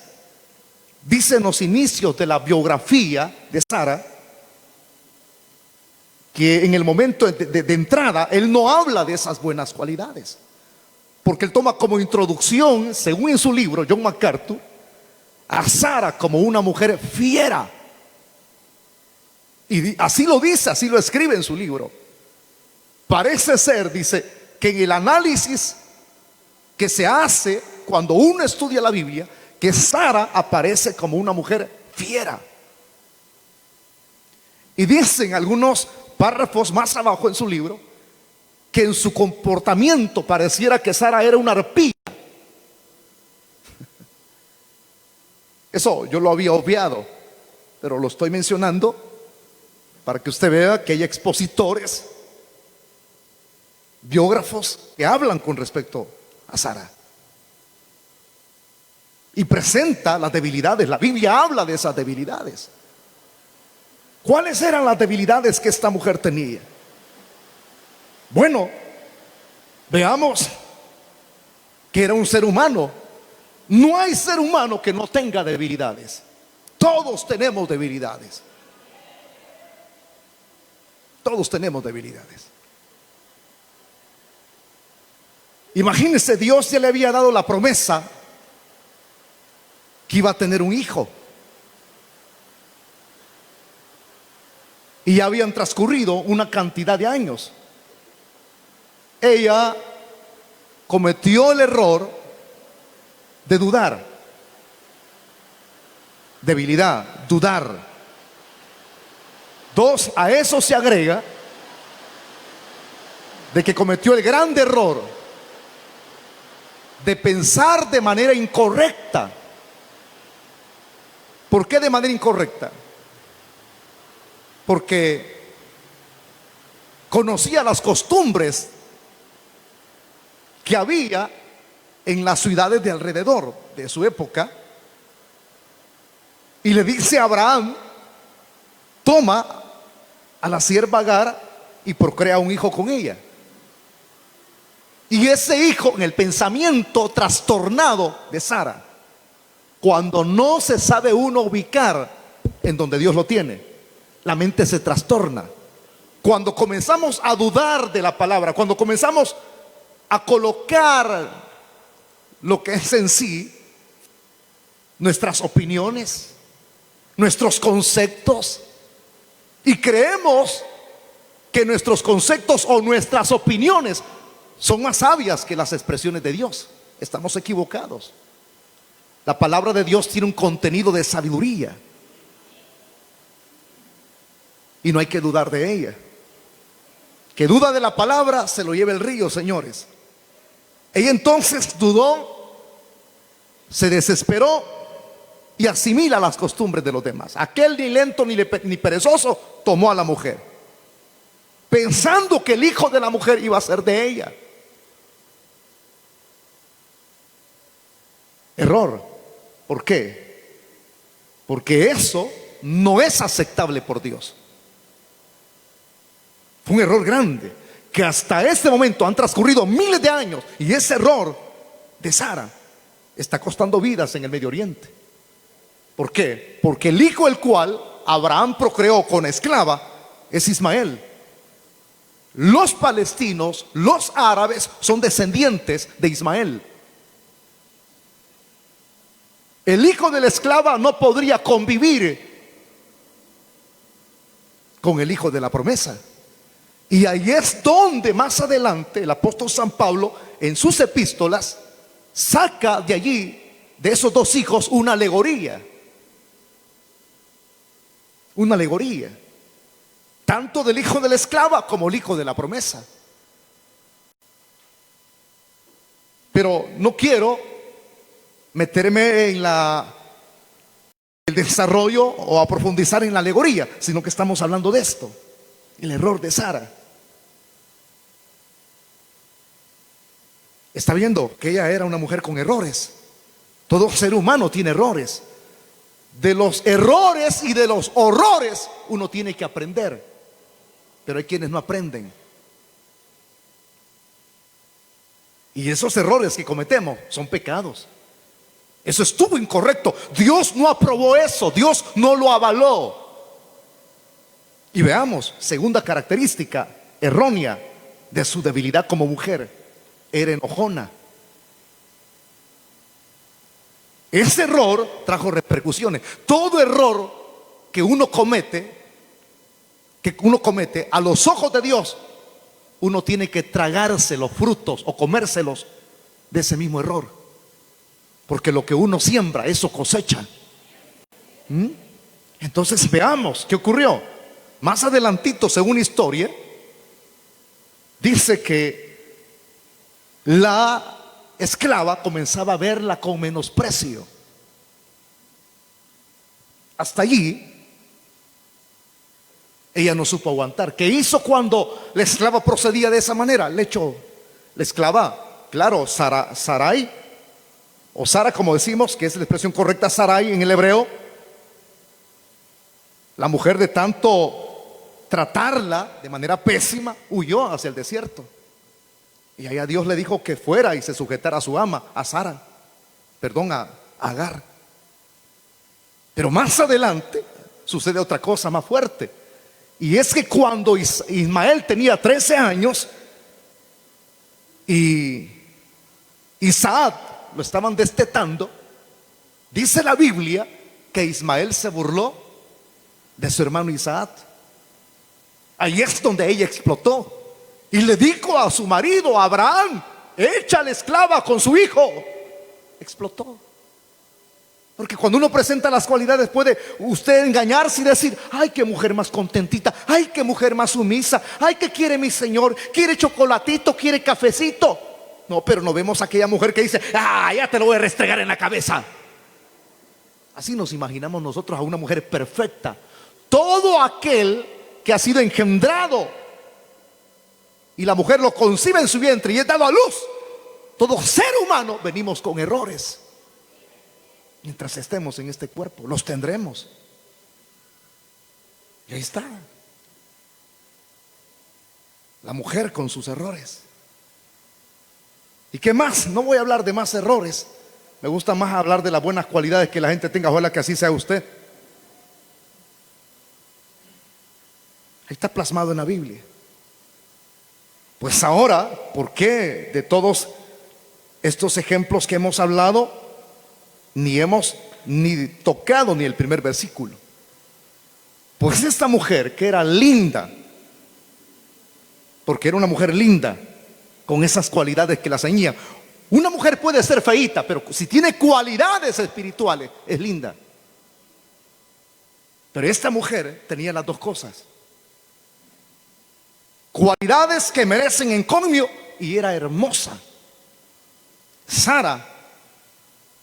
dice en los inicios de la biografía de Sara, que en el momento de entrada él no habla de esas buenas cualidades, porque él toma como introducción, según en su libro John MacArthur, a Sara como una mujer fiera. Y así lo dice, así lo escribe en su libro. Parece ser, dice, que en el análisis que se hace cuando uno estudia la Biblia, que Sara aparece como una mujer fiera. Y dicen algunos párrafos más abajo en su libro que en su comportamiento pareciera que Sara era una arpía. Eso yo lo había obviado, pero lo estoy mencionando para que usted vea que hay expositores, biógrafos que hablan con respecto a Sara y presenta las debilidades. La Biblia habla de esas debilidades. ¿Cuáles eran las debilidades que esta mujer tenía? Bueno, veamos que era un ser humano. No hay ser humano que no tenga debilidades. Todos tenemos debilidades. Todos tenemos debilidades. Imagínense, Dios ya le había dado la promesa que iba a tener un hijo. Y ya habían transcurrido una cantidad de años. Ella cometió el error de dudar. Debilidad, dudar. Dos, a eso se agrega de que cometió el gran error de pensar de manera incorrecta. ¿Por qué de manera incorrecta? Porque conocía las costumbres que había en las ciudades de alrededor de su época, y le dice a Abraham: toma a la sierva Agar y procrea un hijo con ella. Y ese hijo, en el pensamiento trastornado de Sara, cuando no se sabe uno ubicar en donde Dios lo tiene, la mente se trastorna. Cuando comenzamos a dudar de la palabra, cuando comenzamos a colocar lo que es en sí nuestras opiniones, nuestros conceptos, y creemos que nuestros conceptos o nuestras opiniones son más sabias que las expresiones de Dios. Estamos equivocados. La palabra de Dios tiene un contenido de sabiduría y no hay que dudar de ella. Que duda de la palabra se lo lleva el río, señores. Ella entonces dudó, se desesperó y asimila las costumbres de los demás. Aquel ni lento ni perezoso tomó a la mujer, pensando que el hijo de la mujer iba a ser de ella. Error. ¿Por qué? Porque eso no es aceptable por Dios. Fue un error grande, que hasta este momento han transcurrido miles de años, y ese error de Sara está costando vidas en el Medio Oriente. ¿Por qué? Porque el hijo el cual Abraham procreó con esclava es Ismael. Los palestinos, los árabes, son descendientes de Ismael. El hijo de la esclava no podría convivir con el hijo de la promesa. Y ahí es donde más adelante el apóstol San Pablo en sus epístolas saca de allí, de esos dos hijos, una alegoría. Una alegoría. Tanto del hijo de la esclava como el hijo de la promesa. Pero no quiero meterme en el desarrollo o a profundizar en la alegoría, sino que estamos hablando de esto, el error de Sara. Está viendo que ella era una mujer con errores. Todo ser humano tiene errores. De los errores y de los horrores uno tiene que aprender, pero hay quienes no aprenden. Y esos errores que cometemos son pecados. Eso estuvo incorrecto. Dios no aprobó eso. Dios no lo avaló. Y veamos, segunda característica errónea de su debilidad como mujer: era enojona. Ese error trajo repercusiones. Todo error que uno comete a los ojos de Dios, uno tiene que tragarse los frutos o comérselos de ese mismo error. Porque lo que uno siembra, eso cosecha. Entonces veamos qué ocurrió. Más adelantito, según historia, dice que la esclava comenzaba a verla con menosprecio. Hasta allí ella no supo aguantar. ¿Qué hizo cuando la esclava procedía de esa manera? Le echó la esclava, claro, Sarai, o Sara, como decimos, que es la expresión correcta, Sarai en el hebreo. La mujer, de tanto tratarla de manera pésima, huyó hacia el desierto. Y allá Dios le dijo que fuera y se sujetara a su ama, a Sara, a Agar. Pero más adelante sucede otra cosa más fuerte. Y es que cuando Ismael tenía 13 años y Isaac lo estaban destetando, dice la Biblia que Ismael se burló de su hermano Isaac. Ahí es donde ella explotó y le dijo a su marido, a Abraham: echa a la esclava con su hijo. Explotó. Porque cuando uno presenta las cualidades, puede usted engañarse y decir: ay, qué mujer más contentita, ay, qué mujer más sumisa, ay, qué quiere mi Señor, quiere chocolatito, quiere cafecito. No, pero no vemos a aquella mujer que dice: ya te lo voy a restregar en la cabeza. Así nos imaginamos nosotros a una mujer perfecta. Todo aquel que ha sido engendrado y la mujer lo concibe en su vientre y es dado a luz, todo ser humano venimos con errores. Mientras estemos en este cuerpo, los tendremos. Y ahí está la mujer con sus errores. ¿Y qué más? No voy a hablar de más errores. Me gusta más hablar de las buenas cualidades que la gente tenga. Ojalá que así sea usted. Ahí está plasmado en la Biblia. Pues ahora, ¿por qué de todos Estos ejemplos que hemos hablado, ni hemos ni tocado ni el primer versículo. Pues esta mujer que era linda, porque era una mujer linda, con esas cualidades que la ceñían. Una mujer puede ser feíta, pero si tiene cualidades espirituales, es linda. Pero esta mujer tenía las dos cosas: cualidades que merecen encomio, y era hermosa. Sara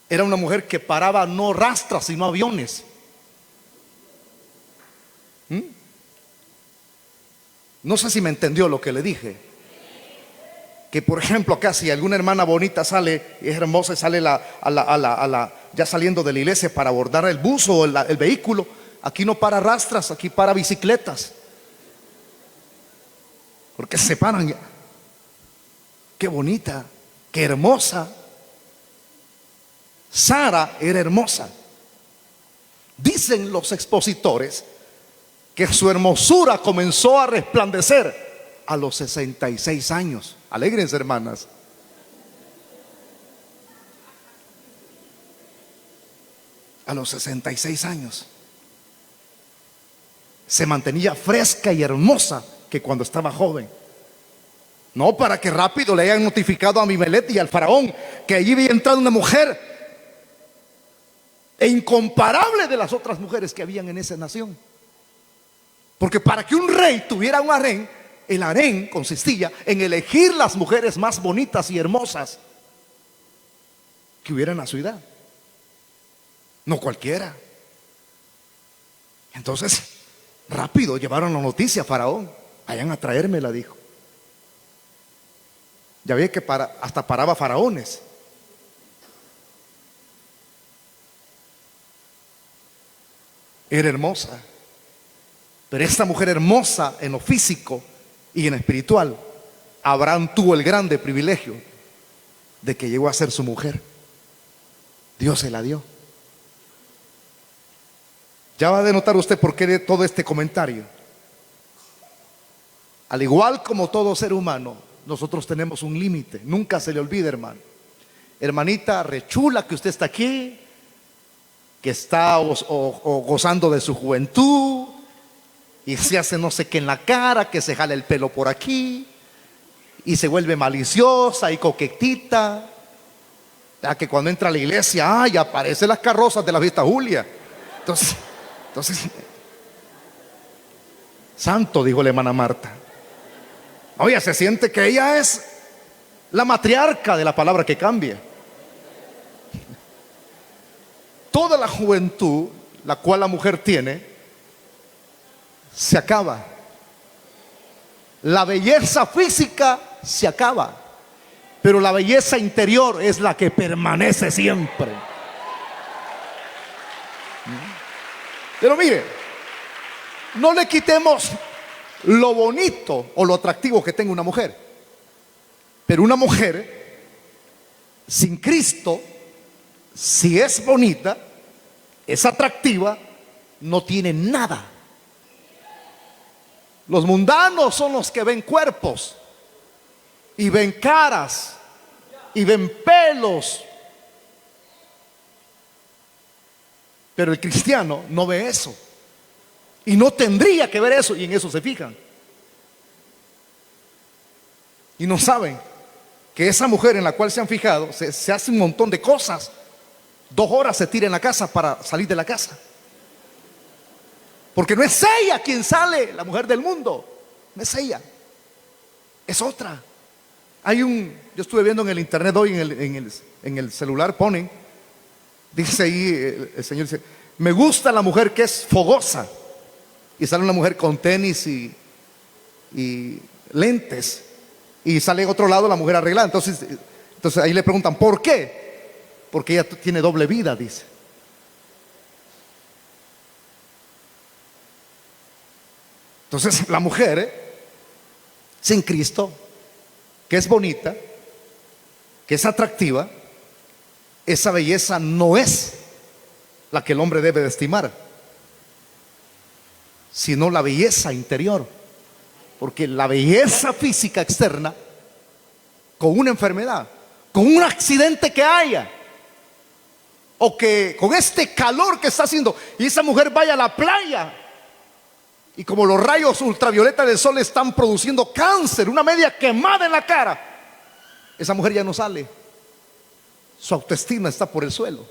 era una mujer que paraba no rastras, sino aviones. No sé si me entendió lo que le dije. Que por ejemplo acá, si alguna hermana bonita sale, es hermosa, y sale ya saliendo de la iglesia para abordar el bus o el vehículo, aquí no para rastras, aquí para bicicletas, porque se paran. Qué bonita, qué hermosa. Sara era hermosa. Dicen los expositores que su hermosura comenzó a resplandecer a los 66 años. Alégrense, hermanas. A los 66 años se mantenía fresca y hermosa que cuando estaba joven. No para que rápido le hayan notificado a Abimelech y al faraón que allí había entrado una mujer incomparable de las otras mujeres que habían en esa nación. Porque para que un rey tuviera un harén, el harén consistía en elegir las mujeres más bonitas y hermosas que hubiera en la ciudad, no cualquiera. Entonces rápido llevaron la noticia a faraón: vayan a traérmela, dijo. Ya ve que hasta paraba faraones. Era hermosa. Pero esta mujer hermosa en lo físico y en lo espiritual, Abraham tuvo el grande privilegio de que llegó a ser su mujer. Dios se la dio. Ya va a denotar usted por qué de todo este comentario. Al igual como todo ser humano, nosotros tenemos un límite. Nunca se le olvide, hermano. Hermanita rechula que usted está aquí, que está o gozando de su juventud, y se hace no sé qué en la cara, que se jala el pelo por aquí, y se vuelve maliciosa y coquetita, ya que cuando entra a la iglesia, ay, aparecen las carrozas de la fiesta Julia. Entonces, santo, dijo la hermana Marta. Oye, se siente que ella es la matriarca de la palabra que cambia. Toda la juventud, la cual la mujer tiene, se acaba. La belleza física se acaba, pero la belleza interior es la que permanece siempre. Pero mire, no le quitemos lo bonito o lo atractivo que tenga una mujer. Pero una mujer sin Cristo, si es bonita, es atractiva, no tiene nada. Los mundanos son los que ven cuerpos y ven caras y ven pelos, pero el cristiano no ve eso y no tendría que ver eso, y en eso se fijan y no saben que esa mujer en la cual se han fijado se hace un montón de cosas. 2 horas se tira en la casa para salir de la casa, porque no es ella quien sale, la mujer del mundo, no es ella, es otra. Yo estuve viendo en el internet hoy, en el celular ponen, dice ahí, el Señor dice: me gusta la mujer que es fogosa, y sale una mujer con tenis y lentes, y sale a otro lado la mujer arreglada. Entonces ahí le preguntan: ¿por qué? Porque ella tiene doble vida, dice. Entonces la mujer sin Cristo, que es bonita, que es atractiva, esa belleza no es la que el hombre debe de estimar, sino la belleza interior. Porque la belleza física externa, con una enfermedad, con un accidente que haya, o que con este calor que está haciendo, y esa mujer vaya a la playa, y como los rayos ultravioleta del sol están produciendo cáncer, una media quemada en la cara, esa mujer ya no sale. Su autoestima está por el suelo.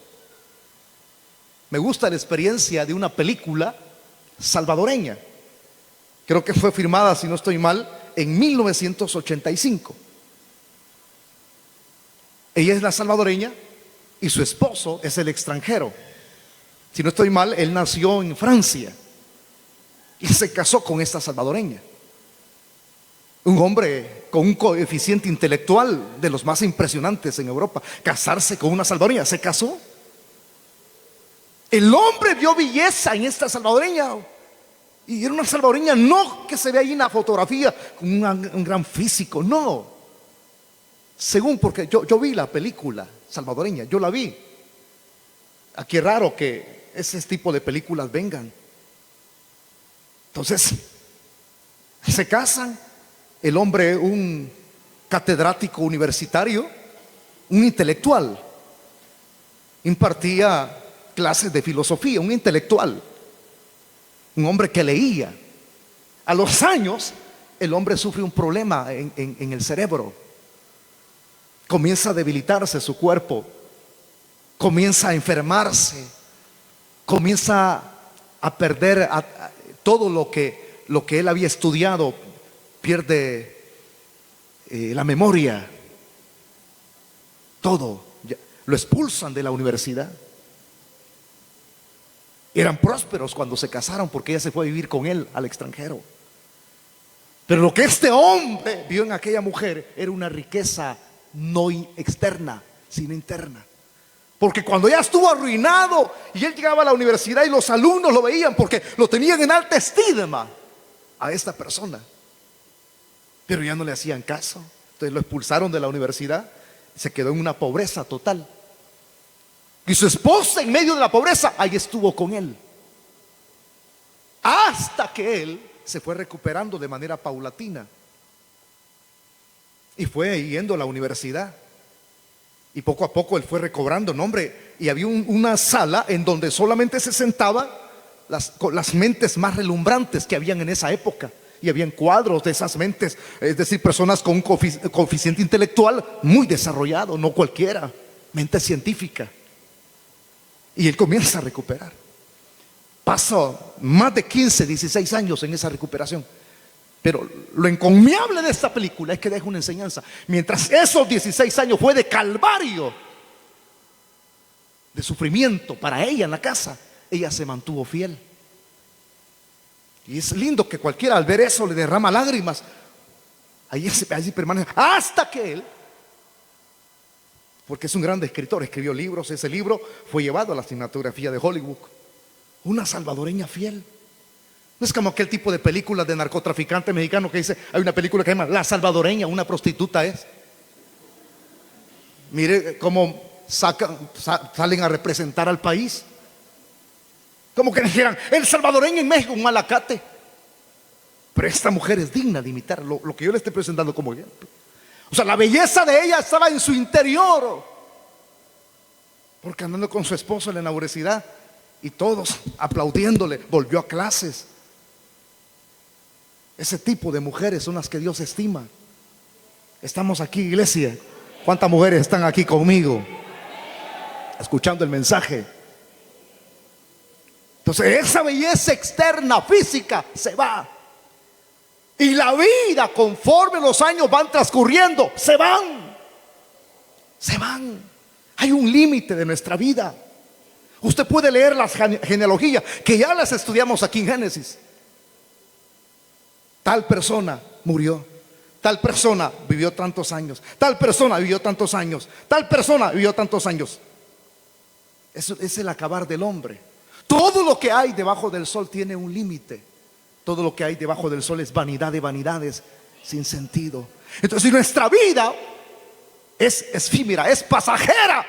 Me gusta la experiencia de una película salvadoreña. Creo que fue filmada, si no estoy mal, en 1985. Ella es la salvadoreña y su esposo es el extranjero. Si no estoy mal, él nació en Francia y se casó con esta salvadoreña. Un hombre con un coeficiente intelectual de los más impresionantes en Europa. Casarse con una salvadoreña, se casó. El hombre vio belleza en esta salvadoreña, y era una salvadoreña no que se ve ahí en la fotografía con un gran físico, no. Según, porque yo vi la película salvadoreña, yo la vi. Aquí es raro que ese tipo de películas vengan. Entonces, se casan. El hombre, un catedrático universitario, un intelectual, impartía clases de filosofía, un intelectual, un hombre que leía. A los años, el hombre sufre un problema en el cerebro. Comienza a debilitarse su cuerpo, comienza a enfermarse, comienza a perder todo lo que él había estudiado. Pierde la memoria, todo. Lo expulsan de la universidad. Eran prósperos cuando se casaron, porque ella se fue a vivir con él al extranjero. Pero lo que este hombre vio en aquella mujer era una riqueza no externa, sino interna. Porque cuando ya estuvo arruinado y él llegaba a la universidad y los alumnos lo veían porque lo tenían en alta estima a esta persona, pero ya no le hacían caso. Entonces lo expulsaron de la universidad, se quedó en una pobreza total. Y su esposa, en medio de la pobreza, ahí estuvo con él, hasta que él se fue recuperando de manera paulatina y fue yendo a la universidad. Y poco a poco él fue recobrando nombre. Y había una sala en donde solamente se sentaban las mentes más relumbrantes que habían en esa época. Y habían cuadros de esas mentes, es decir, personas con un coeficiente intelectual muy desarrollado, no cualquiera, mente científica. Y él comienza a recuperar. Pasó más de 15, 16 años en esa recuperación. Pero lo encomiable de esta película es que deja una enseñanza. Mientras esos 16 años fue de calvario, de sufrimiento para ella en la casa, ella se mantuvo fiel. Y es lindo que cualquiera al ver eso le derrama lágrimas. Allí permanece hasta que él, porque es un gran escritor, escribió libros. Ese libro fue llevado a la cinematografía de Hollywood. Una salvadoreña fiel. No es como aquel tipo de películas de narcotraficante mexicano que dice, hay una película que se llama La Salvadoreña, una prostituta es. Mire cómo salen a representar al país. Como que dijeran, el salvadoreño en México, un malacate. Pero esta mujer es digna de imitar lo que yo le estoy presentando como ejemplo. O sea, la belleza de ella estaba en su interior. Porque andando con su esposo en la universidad y todos aplaudiéndole, volvió a clases. Ese tipo de mujeres son las que Dios estima. Estamos aquí, iglesia. ¿Cuántas mujeres están aquí conmigo escuchando el mensaje? Entonces esa belleza externa, física, se va. Y la vida, conforme los años van transcurriendo, se van. Se van. Hay un límite de nuestra vida. Usted puede leer las genealogías, que ya las estudiamos aquí en Génesis. Tal persona murió, tal persona vivió tantos años, tal persona vivió tantos años, tal persona vivió tantos años. Eso es el acabar del hombre. Todo lo que hay debajo del sol tiene un límite. Todo lo que hay debajo del sol es vanidad de vanidades, sin sentido. Entonces, si nuestra vida es efímera, es pasajera,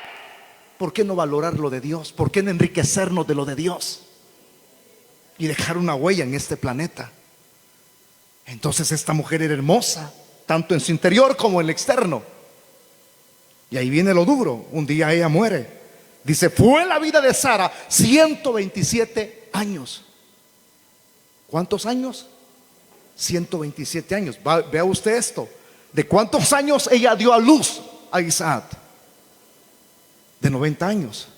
¿por qué no valorar lo de Dios? ¿Por qué no enriquecernos de lo de Dios y dejar una huella en este planeta? Entonces esta mujer era hermosa, tanto en su interior como en el externo. Y ahí viene lo duro. Un día ella muere. Dice, fue la vida de Sara 127 años. ¿Cuántos años? 127 años. Vea usted esto. ¿De cuántos años ella dio a luz a Isaac? De 90 años.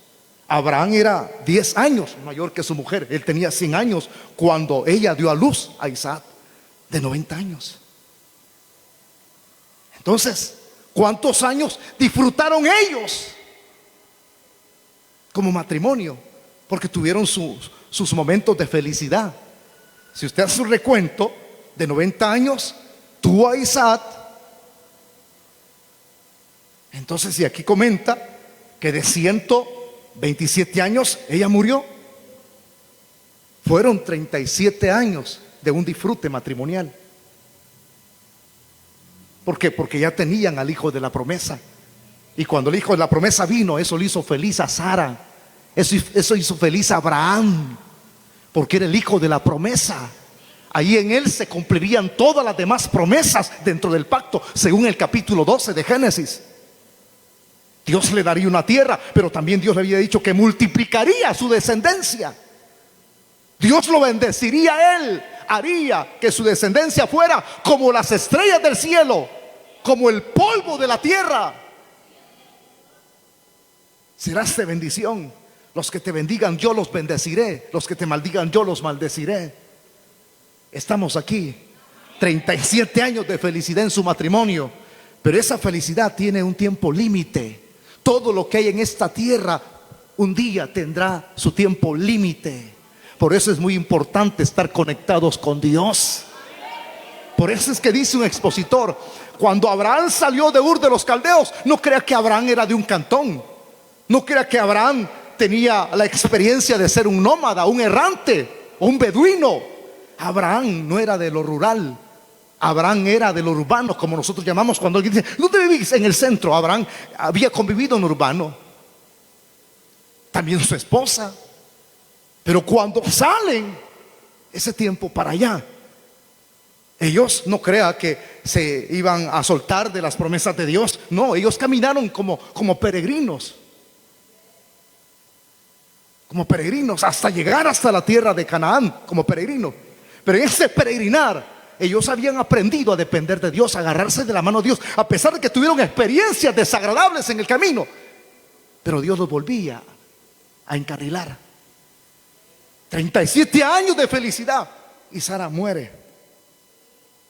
Abraham era 10 años mayor que su mujer. Él tenía 100 años cuando ella dio a luz a Isaac. De 90 años. Entonces, ¿cuántos años disfrutaron ellos como matrimonio? Porque tuvieron sus momentos de felicidad. Si usted hace un recuento, de 90 años tuvo a Isaac. Entonces, y aquí comenta que de 127 años ella murió. Fueron 37 años de un disfrute matrimonial. ¿Por qué? Porque ya tenían al hijo de la promesa. Y cuando el hijo de la promesa vino, eso le hizo feliz a Sara. Eso hizo feliz a Abraham, porque era el hijo de la promesa. Ahí en él se cumplirían todas las demás promesas dentro del pacto, según el capítulo 12 de Génesis. Dios le daría una tierra, pero también Dios le había dicho que multiplicaría su descendencia. Dios lo bendeciría a él, haría que su descendencia fuera como las estrellas del cielo, como el polvo de la tierra. Serás de bendición. Los que te bendigan yo los bendeciré, los que te maldigan yo los maldeciré. Estamos aquí, 37 años de felicidad en su matrimonio, pero esa felicidad tiene un tiempo límite. Todo lo que hay en esta tierra un día tendrá su tiempo límite. Por eso es muy importante estar conectados con Dios. Por eso es que dice un expositor, cuando Abraham salió de Ur de los Caldeos, no crea que Abraham era de un cantón. No crea que Abraham tenía la experiencia de ser un nómada, un errante o un beduino. Abraham no era de lo rural. Abraham era de lo urbano, como nosotros llamamos cuando alguien dice, ¿dónde vivís? En el centro. Abraham había convivido en urbano. También su esposa. Pero cuando salen ese tiempo para allá, ellos no crea que se iban a soltar de las promesas de Dios. No, ellos caminaron como peregrinos. Como peregrinos hasta llegar hasta la tierra de Canaán, como peregrinos. Pero en ese peregrinar ellos habían aprendido a depender de Dios, a agarrarse de la mano de Dios, a pesar de que tuvieron experiencias desagradables en el camino. Pero Dios los volvía a encarrilar. 37 años de felicidad. Y Sara muere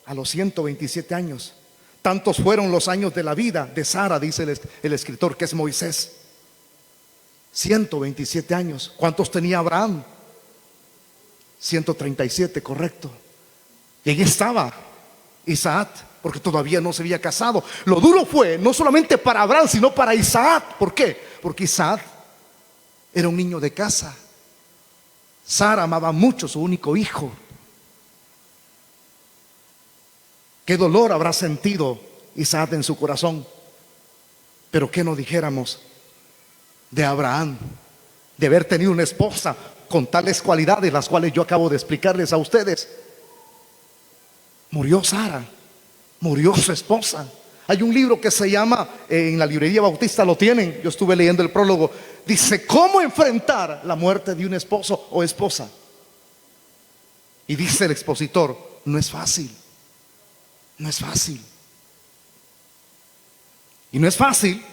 a los 127 años. Tantos fueron los años de la vida de Sara, dice el escritor, que es Moisés. 127 años. ¿Cuántos tenía Abraham? 137, correcto. Y ahí estaba Isaac, porque todavía no se había casado. Lo duro fue no solamente para Abraham, sino para Isaac. ¿Por qué? Porque Isaac era un niño de casa. Sara amaba mucho a su único hijo. Qué dolor habrá sentido Isaac en su corazón. Pero qué no dijéramos de Abraham, de haber tenido una esposa con tales cualidades, las cuales yo acabo de explicarles a ustedes. Murió Sara, murió su esposa. Hay un libro que se llama, en la librería Bautista lo tienen, yo estuve leyendo el prólogo, dice cómo enfrentar la muerte de un esposo o esposa. Y dice el expositor, no es fácil. No es fácil. Y no es fácil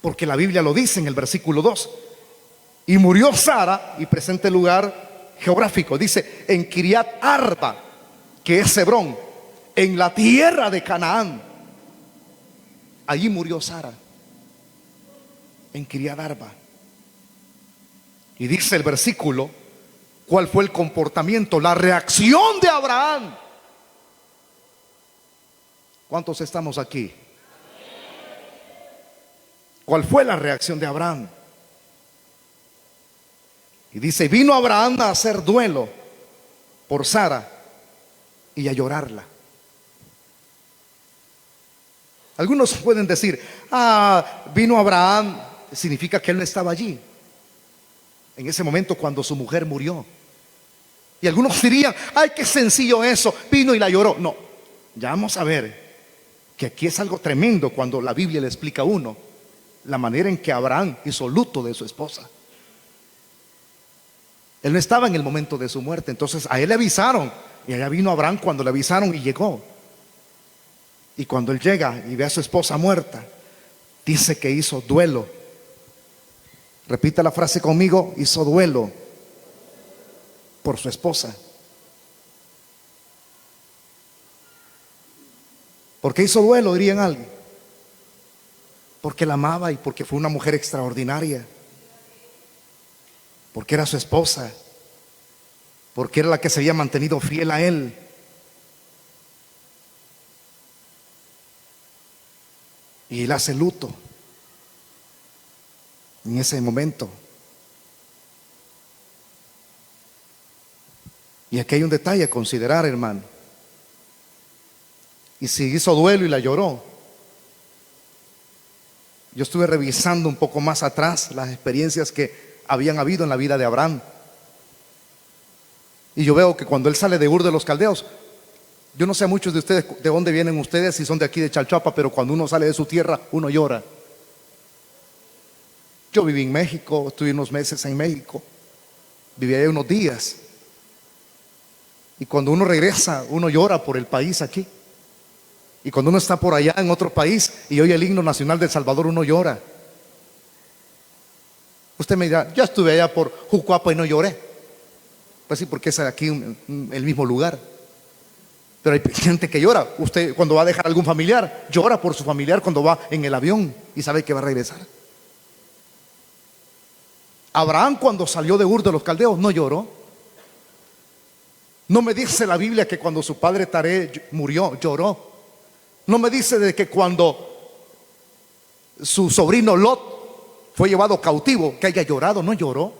porque la Biblia lo dice en el versículo 2. Y murió Sara, y presente lugar geográfico, dice en Kiriat Arba, que es Hebrón, en la tierra de Canaán. Allí murió Sara, en Kiriat Arba. Y dice el versículo, ¿cuál fue el comportamiento, la reacción de Abraham? ¿Cuántos estamos aquí? ¿Cuál fue la reacción de Abraham? Y dice, vino Abraham a hacer duelo por Sara y a llorarla. Algunos pueden decir, vino Abraham, significa que él no estaba allí en ese momento cuando su mujer murió. Y algunos dirían, ay, qué sencillo eso, vino y la lloró. No, ya vamos a ver que aquí es algo tremendo cuando la Biblia le explica a uno. la manera en que Abraham hizo luto de su esposa. Él no estaba en el momento de su muerte, entonces a él le avisaron, y allá vino Abraham cuando le avisaron y llegó. Y cuando él llega y ve a su esposa muerta, dice que hizo duelo. Repita la frase conmigo: hizo duelo por su esposa. ¿Por qué hizo duelo? Dirían alguien. Porque la amaba y porque fue una mujer extraordinaria. Porque era su esposa. Porque era la que se había mantenido fiel a él. Y él hace luto en ese momento. Y aquí hay un detalle a considerar, hermano. Y si hizo duelo y la lloró, yo estuve revisando un poco más atrás las experiencias que habían habido en la vida de Abraham. Y yo veo que cuando él sale de Ur de los Caldeos, yo no sé a muchos de ustedes de dónde vienen ustedes, si son de aquí de Chalchuapa, pero cuando uno sale de su tierra, uno llora. Yo viví en México, estuve unos meses en México, viví ahí unos días. Y cuando uno regresa, uno llora por el país aquí. Y cuando uno está por allá en otro país y oye el himno nacional de El Salvador, uno llora. Usted me dirá: yo estuve allá por Jucuapa y no lloré. Pues sí, porque es aquí el mismo lugar. Pero hay gente que llora. Usted cuando va a dejar algún familiar, llora por su familiar cuando va en el avión y sabe que va a regresar. Abraham, cuando salió de Ur de los Caldeos, no lloró. No me dice la Biblia que cuando su padre Taré murió, lloró. No me dice de que cuando su sobrino Lot fue llevado cautivo, que haya llorado. No lloró.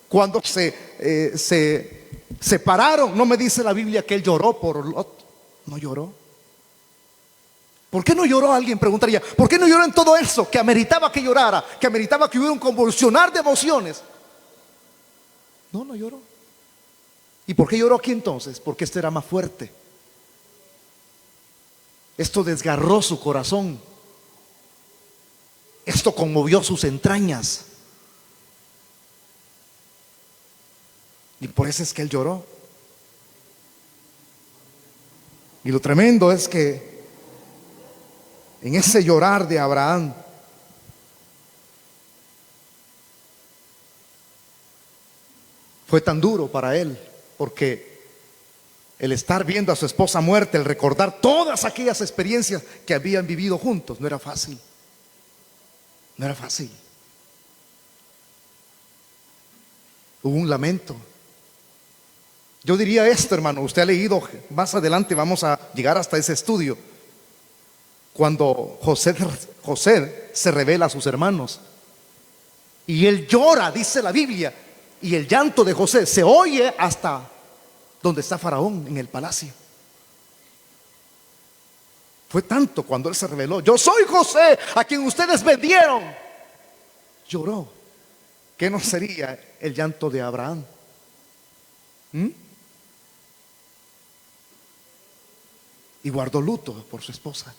Cuando se separaron, no me dice la Biblia que él lloró por Lot. No lloró. ¿Por qué no lloró? Alguien preguntaría. ¿Por qué no lloró en todo eso? Que ameritaba que llorara, que ameritaba que hubiera un convulsionar de emociones. No lloró. ¿Y por qué lloró aquí entonces? Porque esto era más fuerte. Esto desgarró su corazón. Esto conmovió sus entrañas. Y por eso es que él lloró. Y lo tremendo es que en ese llorar de Abraham, fue tan duro para él, porque el estar viendo a su esposa muerta, el recordar todas aquellas experiencias que habían vivido juntos, no era fácil. No era fácil. Hubo un lamento. Yo diría esto, hermano, usted ha leído, más adelante vamos a llegar hasta ese estudio, cuando José se revela a sus hermanos y él llora, dice la Biblia, y el llanto de José se oye hasta donde está Faraón en el palacio. Fue tanto cuando él se reveló: yo soy José a quien ustedes vendieron. Lloró. ¿Qué no sería el llanto de Abraham? Y guardó luto por su esposa.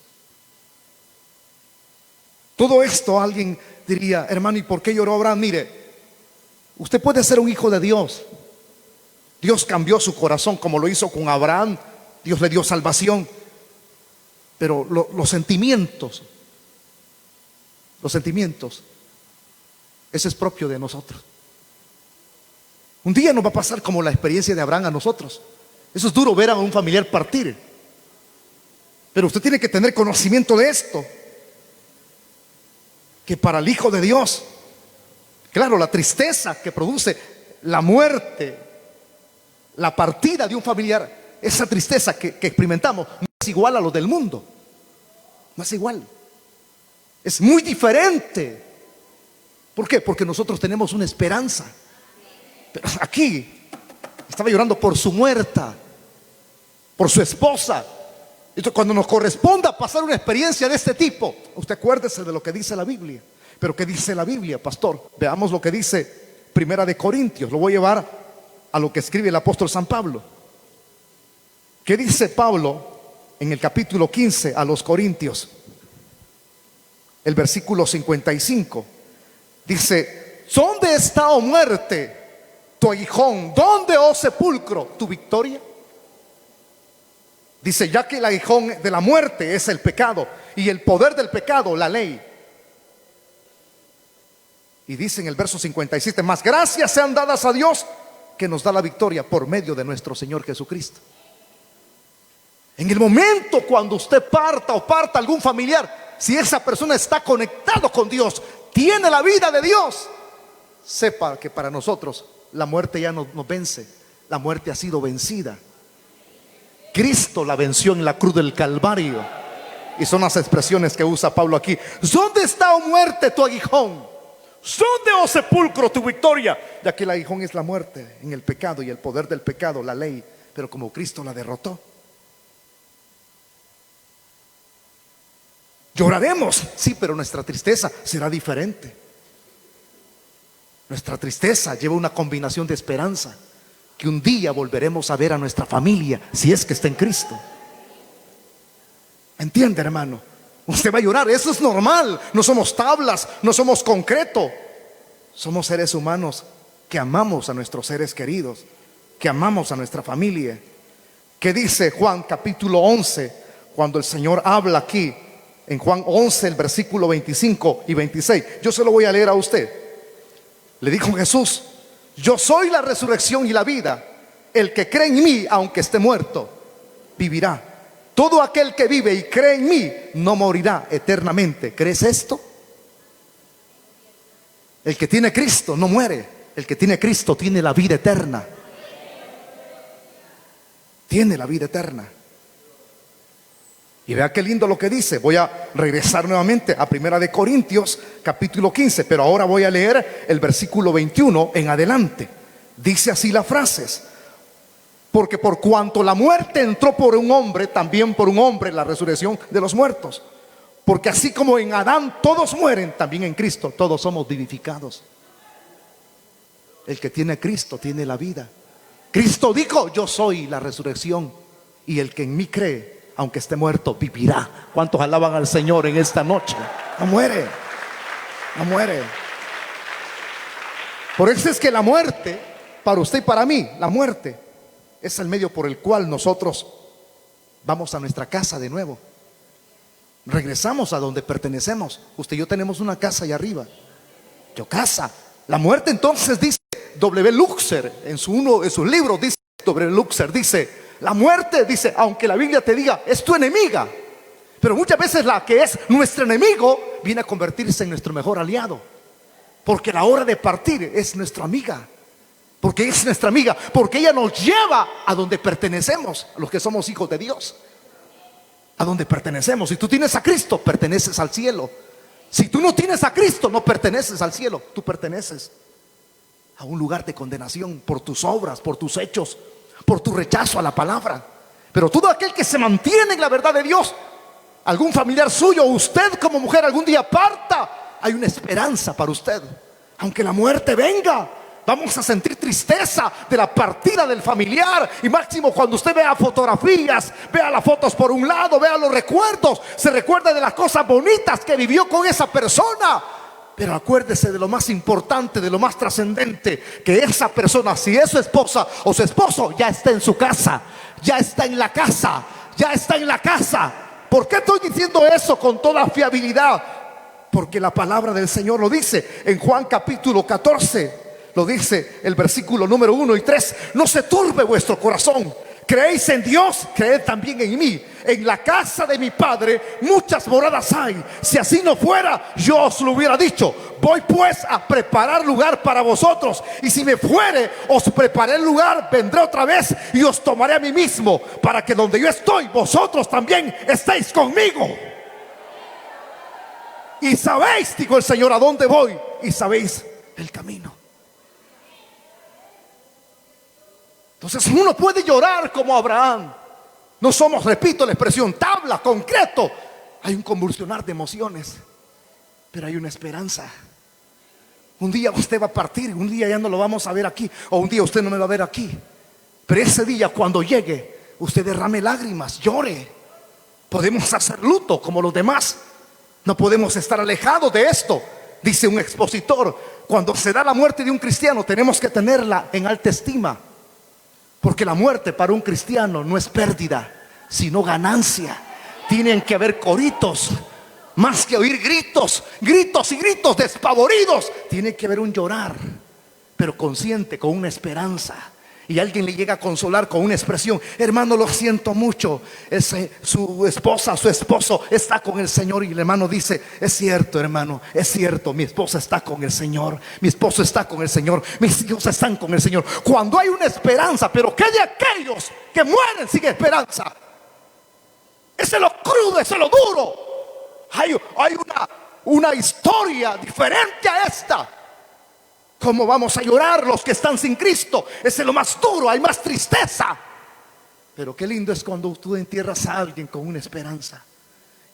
Todo esto, alguien diría: hermano, ¿y por qué lloró Abraham? Mire, usted puede ser un hijo de Dios. Dios cambió su corazón como lo hizo con Abraham. Dios le dio salvación. Pero los sentimientos, eso es propio de nosotros. Un día nos va a pasar como la experiencia de Abraham a nosotros. Eso es duro, ver a un familiar partir. Pero usted tiene que tener conocimiento de esto, que para el Hijo de Dios, claro, la tristeza que produce la muerte, la partida de un familiar, esa tristeza que experimentamos, no es igual a lo del mundo. No es igual. Es muy diferente. ¿Por qué? Porque nosotros tenemos una esperanza. Pero aquí estaba llorando por su muerta, por su esposa. Entonces, cuando nos corresponda pasar una experiencia de este tipo, usted acuérdese de lo que dice la Biblia. Pero ¿qué dice la Biblia, pastor? Veamos lo que dice Primera de Corintios. Lo voy a llevar a lo que escribe el apóstol San Pablo. ¿Qué dice Pablo en el capítulo 15 a los Corintios? el versículo 55. Dice: ¿dónde está, oh muerte, tu aguijón? ¿Dónde, oh sepulcro, tu victoria? Dice: ya que el aguijón de la muerte es el pecado, y el poder del pecado, la ley. Y dice en el verso 57: más gracias sean dadas a Dios, que nos da la victoria por medio de nuestro Señor Jesucristo. En el momento cuando usted parta o parta algún familiar, si esa persona está conectado con Dios, tiene la vida de Dios, sepa que para nosotros la muerte ya no nos vence. La muerte ha sido vencida. Cristo la venció en la cruz del Calvario. Y son las expresiones que usa Pablo aquí. ¿Dónde está, oh muerte, tu aguijón? ¿Dónde, oh sepulcro, tu victoria? Ya que el aguijón es la muerte en el pecado, y el poder del pecado, la ley. Pero como Cristo la derrotó, lloraremos, sí, pero nuestra tristeza será diferente. Nuestra tristeza lleva una combinación de esperanza, que un día volveremos a ver a nuestra familia, si es que está en Cristo. ¿Entiende, hermano? Usted va a llorar, eso es normal. No somos tablas, no somos concreto. Somos seres humanos que amamos a nuestros seres queridos, que amamos a nuestra familia. ¿Qué dice Juan capítulo 11? Cuando el Señor habla aquí en Juan 11, el versículo 25 y 26. Yo se lo voy a leer a usted. Le dijo Jesús: yo soy la resurrección y la vida. El que cree en mí, aunque esté muerto, vivirá. Todo aquel que vive y cree en mí no morirá eternamente. ¿Crees esto? El que tiene Cristo no muere. El que tiene Cristo tiene la vida eterna. Tiene la vida eterna. Y vea qué lindo lo que dice. Voy a regresar nuevamente a 1 Corintios capítulo 15, pero ahora voy a leer el versículo 21 en adelante. Dice así las frases: porque por cuanto la muerte entró por un hombre, también por un hombre la resurrección de los muertos. Porque así como en Adán todos mueren, también en Cristo todos somos vivificados. El que tiene a Cristo tiene la vida. Cristo dijo: yo soy la resurrección, y el que en mí cree, aunque esté muerto, vivirá. ¿Cuántos alaban al Señor en esta noche? No muere, no muere. Por eso es que la muerte, para usted y para mí, la muerte es el medio por el cual nosotros vamos a nuestra casa de nuevo. Regresamos a donde pertenecemos. Usted y yo tenemos una casa allá arriba. Yo casa. La muerte entonces, dice W. Luxer en sus libros, dice W. Luxer, dice: la muerte, dice, aunque la Biblia te diga es tu enemiga, pero muchas veces la que es nuestro enemigo viene a convertirse en nuestro mejor aliado, porque la hora de partir es nuestra amiga. Porque es nuestra amiga, porque ella nos lleva a donde pertenecemos, a los que somos hijos de Dios, a donde pertenecemos. Si tú tienes a Cristo, perteneces al cielo. Si tú no tienes a Cristo, no perteneces al cielo. Tú perteneces a un lugar de condenación por tus obras, por tus hechos, por tu rechazo a la palabra. Pero todo aquel que se mantiene en la verdad de Dios, algún familiar suyo, usted como mujer algún día parta, hay una esperanza para usted. Aunque la muerte venga, vamos a sentir tristeza de la partida del familiar. Y máximo cuando usted vea fotografías, vea las fotos por un lado, vea los recuerdos, se recuerda de las cosas bonitas que vivió con esa persona. Pero acuérdese de lo más importante, de lo más trascendente, que esa persona, si es su esposa o su esposo, ya está en su casa, ya está en la casa, ya está en la casa. ¿Por qué estoy diciendo eso con toda fiabilidad? Porque la palabra del Señor lo dice en Juan capítulo 14. Lo dice el versículo número 1 y 3: no se turbe vuestro corazón. Creéis en Dios, creed también en mí. En la casa de mi Padre muchas moradas hay. Si así no fuera, yo os lo hubiera dicho. Voy pues a preparar lugar para vosotros. Y si me fuere, os preparé el lugar, vendré otra vez y os tomaré a mí mismo, para que donde yo estoy, vosotros también estéis conmigo. Y sabéis, dijo el Señor, a dónde voy, y sabéis el camino. Entonces uno puede llorar como Abraham. No somos, repito la expresión, tabla, concreto. Hay un convulsionar de emociones, pero hay una esperanza. Un día usted va a partir, un día ya no lo vamos a ver aquí, o un día usted no me va a ver aquí. Pero ese día cuando llegue, usted derrame lágrimas, llore. Podemos hacer luto como los demás, No podemos estar alejados de esto. Dice un expositor: cuando se da la muerte de un cristiano, tenemos que tenerla en alta estima, porque la muerte para un cristiano no es pérdida, sino ganancia. Tienen que haber coritos, más que oír gritos, gritos y gritos despavoridos. Tiene que haber un llorar, pero consciente, con una esperanza. Y alguien le llega a consolar con una expresión: hermano, lo siento mucho, su esposa, su esposo está con el Señor. Y el hermano dice: es cierto, hermano, es cierto, mi esposa está con el Señor, mi esposo está con el Señor, mis hijos están con el Señor. Cuando hay una esperanza. Pero ¿qué de aquellos que mueren sin esperanza? Ese es lo crudo, ese es lo duro. Hay una historia diferente a esta. ¿Cómo vamos a llorar los que están sin Cristo? Ese es lo más duro, hay más tristeza. Pero qué lindo es cuando tú entierras a alguien con una esperanza.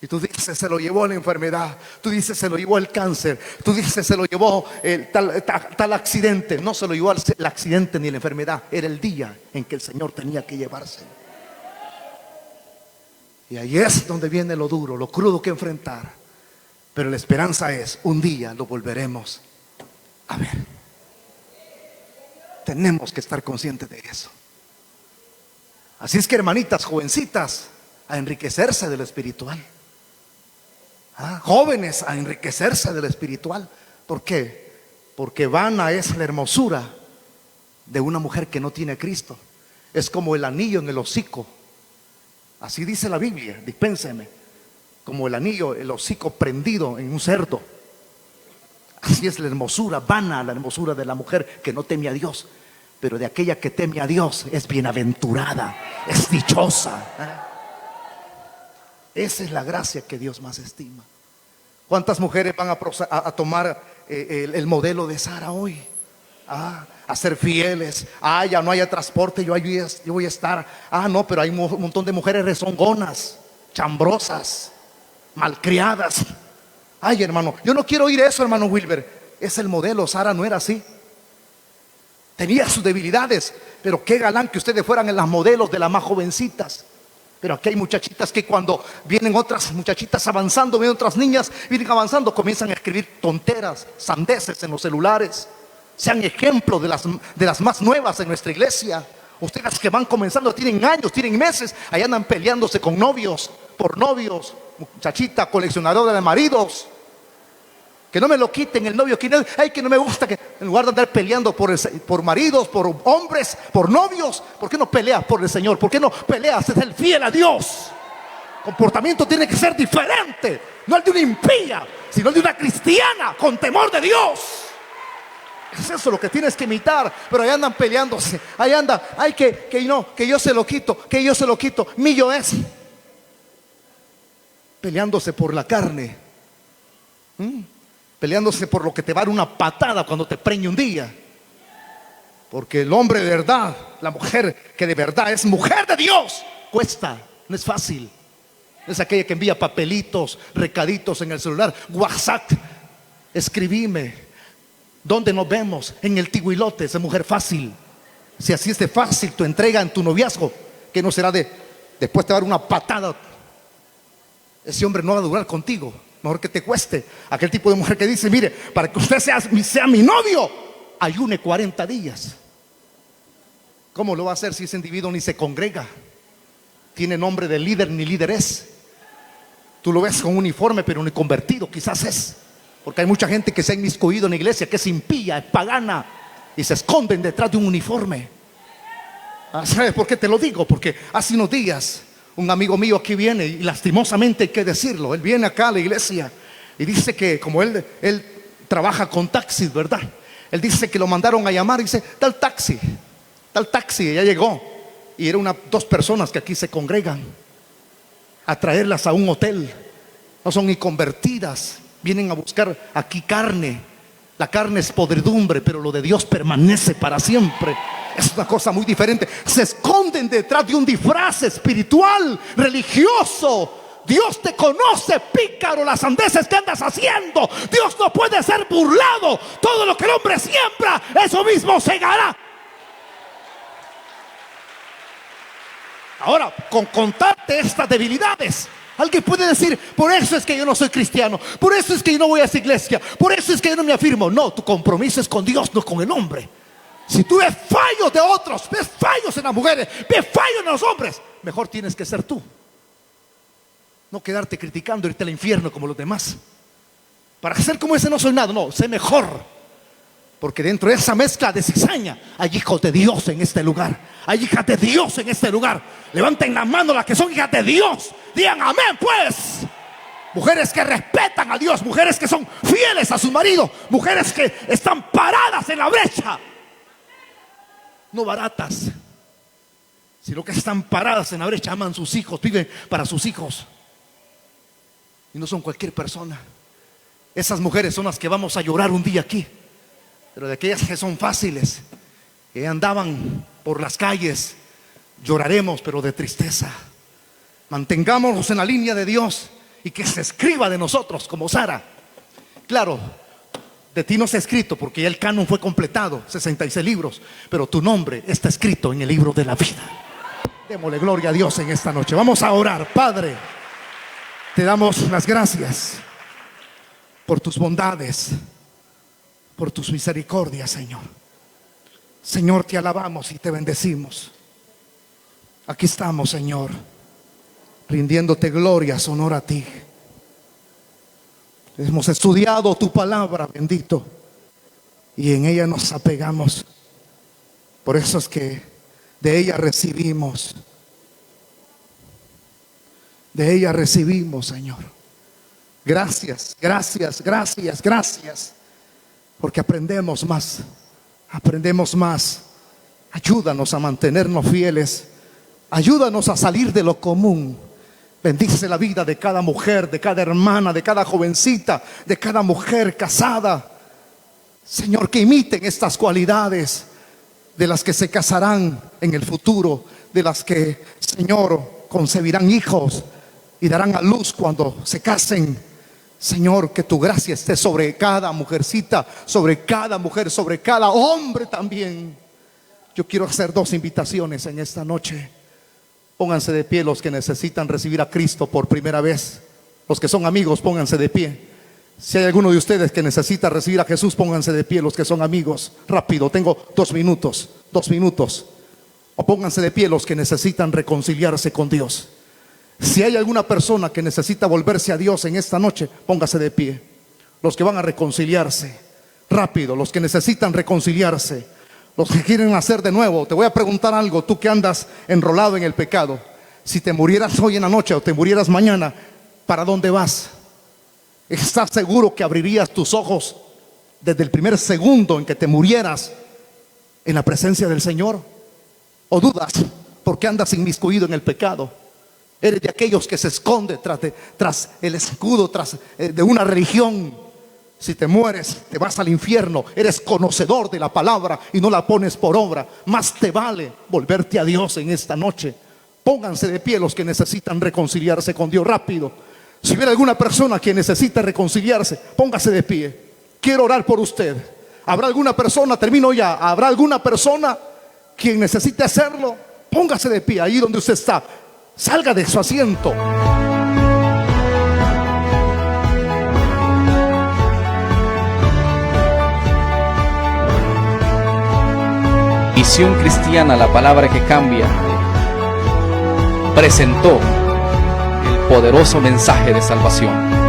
Y tú dices: se lo llevó la enfermedad. Tú dices: se lo llevó el cáncer. Tú dices: se lo llevó tal accidente. No se lo llevó el accidente ni la enfermedad. Era el día en que el Señor tenía que llevarse. Y ahí es donde viene lo duro, lo crudo que enfrentar. Pero la esperanza es: un día lo volveremos a ver. Tenemos que estar conscientes de eso. Así es que, hermanitas, jovencitas, a enriquecerse de lo espiritual. Jóvenes, a enriquecerse de lo espiritual. ¿Por qué? Porque vana es la hermosura de una mujer que no tiene a Cristo. Es como el anillo en el hocico. Así dice la Biblia, dispénseme. Como el anillo, el hocico prendido en un cerdo. Así es la hermosura, vana la hermosura de la mujer que no teme a Dios. Pero de aquella que teme a Dios es bienaventurada, es dichosa. Esa es la gracia que Dios más estima. ¿Cuántas mujeres van a tomar el modelo de Sara hoy? A ser fieles. Ya no haya transporte, yo voy a estar. No, pero hay un montón de mujeres rezongonas, chambrosas, malcriadas. Hermano, yo no quiero oír eso, hermano Wilber. Es el modelo. Sara no era así. Tenía sus debilidades, pero qué galán que ustedes fueran en las modelos de las más jovencitas. Pero aquí hay muchachitas que cuando vienen otras muchachitas avanzando, ven otras niñas, vienen avanzando, comienzan a escribir tonteras, sandeces en los celulares. Sean ejemplo de las más nuevas en nuestra iglesia. Ustedes que van comenzando, tienen años, tienen meses, ahí andan peleándose con novios, por novios. Muchachita coleccionadora de maridos. Que no me lo quiten el novio, que no me gusta. Que en lugar de andar peleando por maridos, por hombres, por novios, ¿por qué no peleas por el Señor? ¿Por qué no peleas ser el fiel a Dios? El comportamiento tiene que ser diferente, no el de una impía, sino el de una cristiana con temor de Dios. Es eso lo que tienes que imitar. Pero ahí andan peleándose, ahí anda, que yo se lo quito, que yo se lo quito, mío es. Peleándose por la carne, peleándose por lo que te va a dar una patada cuando te preñe un día. Porque el hombre de verdad, la mujer que de verdad es mujer de Dios, cuesta, no es fácil. No es aquella que envía papelitos, recaditos en el celular, WhatsApp, escribime, ¿dónde nos vemos? En el Tiguilote. Esa mujer fácil. Si así es de fácil tu entrega en tu noviazgo, que no será después te va a dar una patada. Ese hombre no va a durar contigo. Mejor que te cueste. Aquel tipo de mujer que dice: mire, para que usted sea mi novio, ayune 40 días. ¿Cómo lo va a hacer si ese individuo ni se congrega? Tiene nombre de líder ni líder es. Tú lo ves con uniforme, pero ni convertido quizás es. Porque hay mucha gente que se ha inmiscuido en la iglesia, que es impía, es pagana, y se esconden detrás de un uniforme. ¿Sabes por qué te lo digo? Porque hace unos días un amigo mío aquí viene, y lastimosamente hay que decirlo, él viene acá a la iglesia y dice que como él trabaja con taxis, ¿verdad? Él dice que lo mandaron a llamar y dice: tal taxi, ya llegó. Y eran 2 personas que aquí se congregan, a traerlas a un hotel. No son ni convertidas, vienen a buscar aquí carne. La carne es podredumbre, pero lo de Dios permanece para siempre. Es una cosa muy diferente. Se esconden detrás de un disfraz espiritual, religioso. Dios te conoce, pícaro, las sandeces que andas haciendo. Dios no puede ser burlado. Todo lo que el hombre siembra, eso mismo segará. Ahora, con contarte estas debilidades, Alguien puede decir, por eso es que yo no soy cristiano, por eso es que yo no voy a esa iglesia, por eso es que yo no me afirmo. No, tu compromiso es con Dios, no con el hombre. Si tú ves fallos de otros, ves fallos en las mujeres, ves fallos en los hombres, mejor tienes que ser tú. No quedarte criticando, irte al infierno como los demás. Para ser como ese no soy nada, no, sé mejor. Porque dentro de esa mezcla de cizaña hay hijos de Dios en este lugar. Hay hijas de Dios en este lugar. Levanten la mano las que son hijas de Dios. Digan amén pues. Mujeres que respetan a Dios, mujeres que son fieles a su marido, mujeres que están paradas en la brecha. No baratas, sino que están paradas en la brecha, aman a sus hijos, viven para sus hijos. Y no son cualquier persona. Esas mujeres son las que vamos a llorar un día aquí. Pero de aquellas que son fáciles, que andaban por las calles, lloraremos, pero de tristeza. Mantengámonos en la línea de Dios y que se escriba de nosotros como Sara. Claro, de ti no se ha escrito porque ya el canon fue completado, 66 libros, pero tu nombre está escrito en el libro de la vida. Démosle gloria a Dios en esta noche. Vamos a orar. Padre, te damos las gracias por tus bondades, por tus misericordias, Señor. Señor, te alabamos y te bendecimos. Aquí estamos, Señor, rindiéndote gloria, honor a ti. Hemos estudiado tu palabra, bendito, y en ella nos apegamos. Por eso es que de ella recibimos. De ella recibimos, Señor. Gracias, gracias, gracias, gracias. Porque aprendemos más. Aprendemos más. Ayúdanos a mantenernos fieles. Ayúdanos a salir de lo común. Bendice la vida de cada mujer, de cada hermana, de cada jovencita, de cada mujer casada. Señor, que imiten estas cualidades de las que se casarán en el futuro, de las que, Señor, concebirán hijos y darán a luz cuando se casen. Señor, que tu gracia esté sobre cada mujercita, sobre cada mujer, sobre cada hombre también. Yo quiero hacer 2 invitaciones en esta noche. Pónganse de pie los que necesitan recibir a Cristo por primera vez. Los que son amigos, pónganse de pie. Si hay alguno de ustedes que necesita recibir a Jesús, pónganse de pie los que son amigos. Rápido, tengo 2 minutos. 2 minutos. O pónganse de pie los que necesitan reconciliarse con Dios. Si hay alguna persona que necesita volverse a Dios en esta noche, póngase de pie. Los que van a reconciliarse, rápido, los que necesitan reconciliarse, los que quieren nacer de nuevo. Te voy a preguntar algo, tú que andas enrolado en el pecado. Si te murieras hoy en la noche o te murieras mañana, ¿para dónde vas? ¿Estás seguro que abrirías tus ojos desde el primer segundo en que te murieras en la presencia del Señor? ¿O dudas porque andas inmiscuido en el pecado? Eres de aquellos que se esconde tras el escudo, de una religión. Si te mueres, te vas al infierno. Eres conocedor de la palabra y no la pones por obra. Más te vale volverte a Dios en esta noche. Pónganse de pie los que necesitan reconciliarse con Dios, rápido. Si hubiera alguna persona que necesita reconciliarse, póngase de pie. Quiero orar por usted. ¿Habrá alguna persona? Termino ya. ¿Habrá alguna persona quien necesite hacerlo? Póngase de pie ahí donde usted está. Salga de su asiento. Visión Cristiana, la palabra que cambia, presentó el poderoso mensaje de salvación.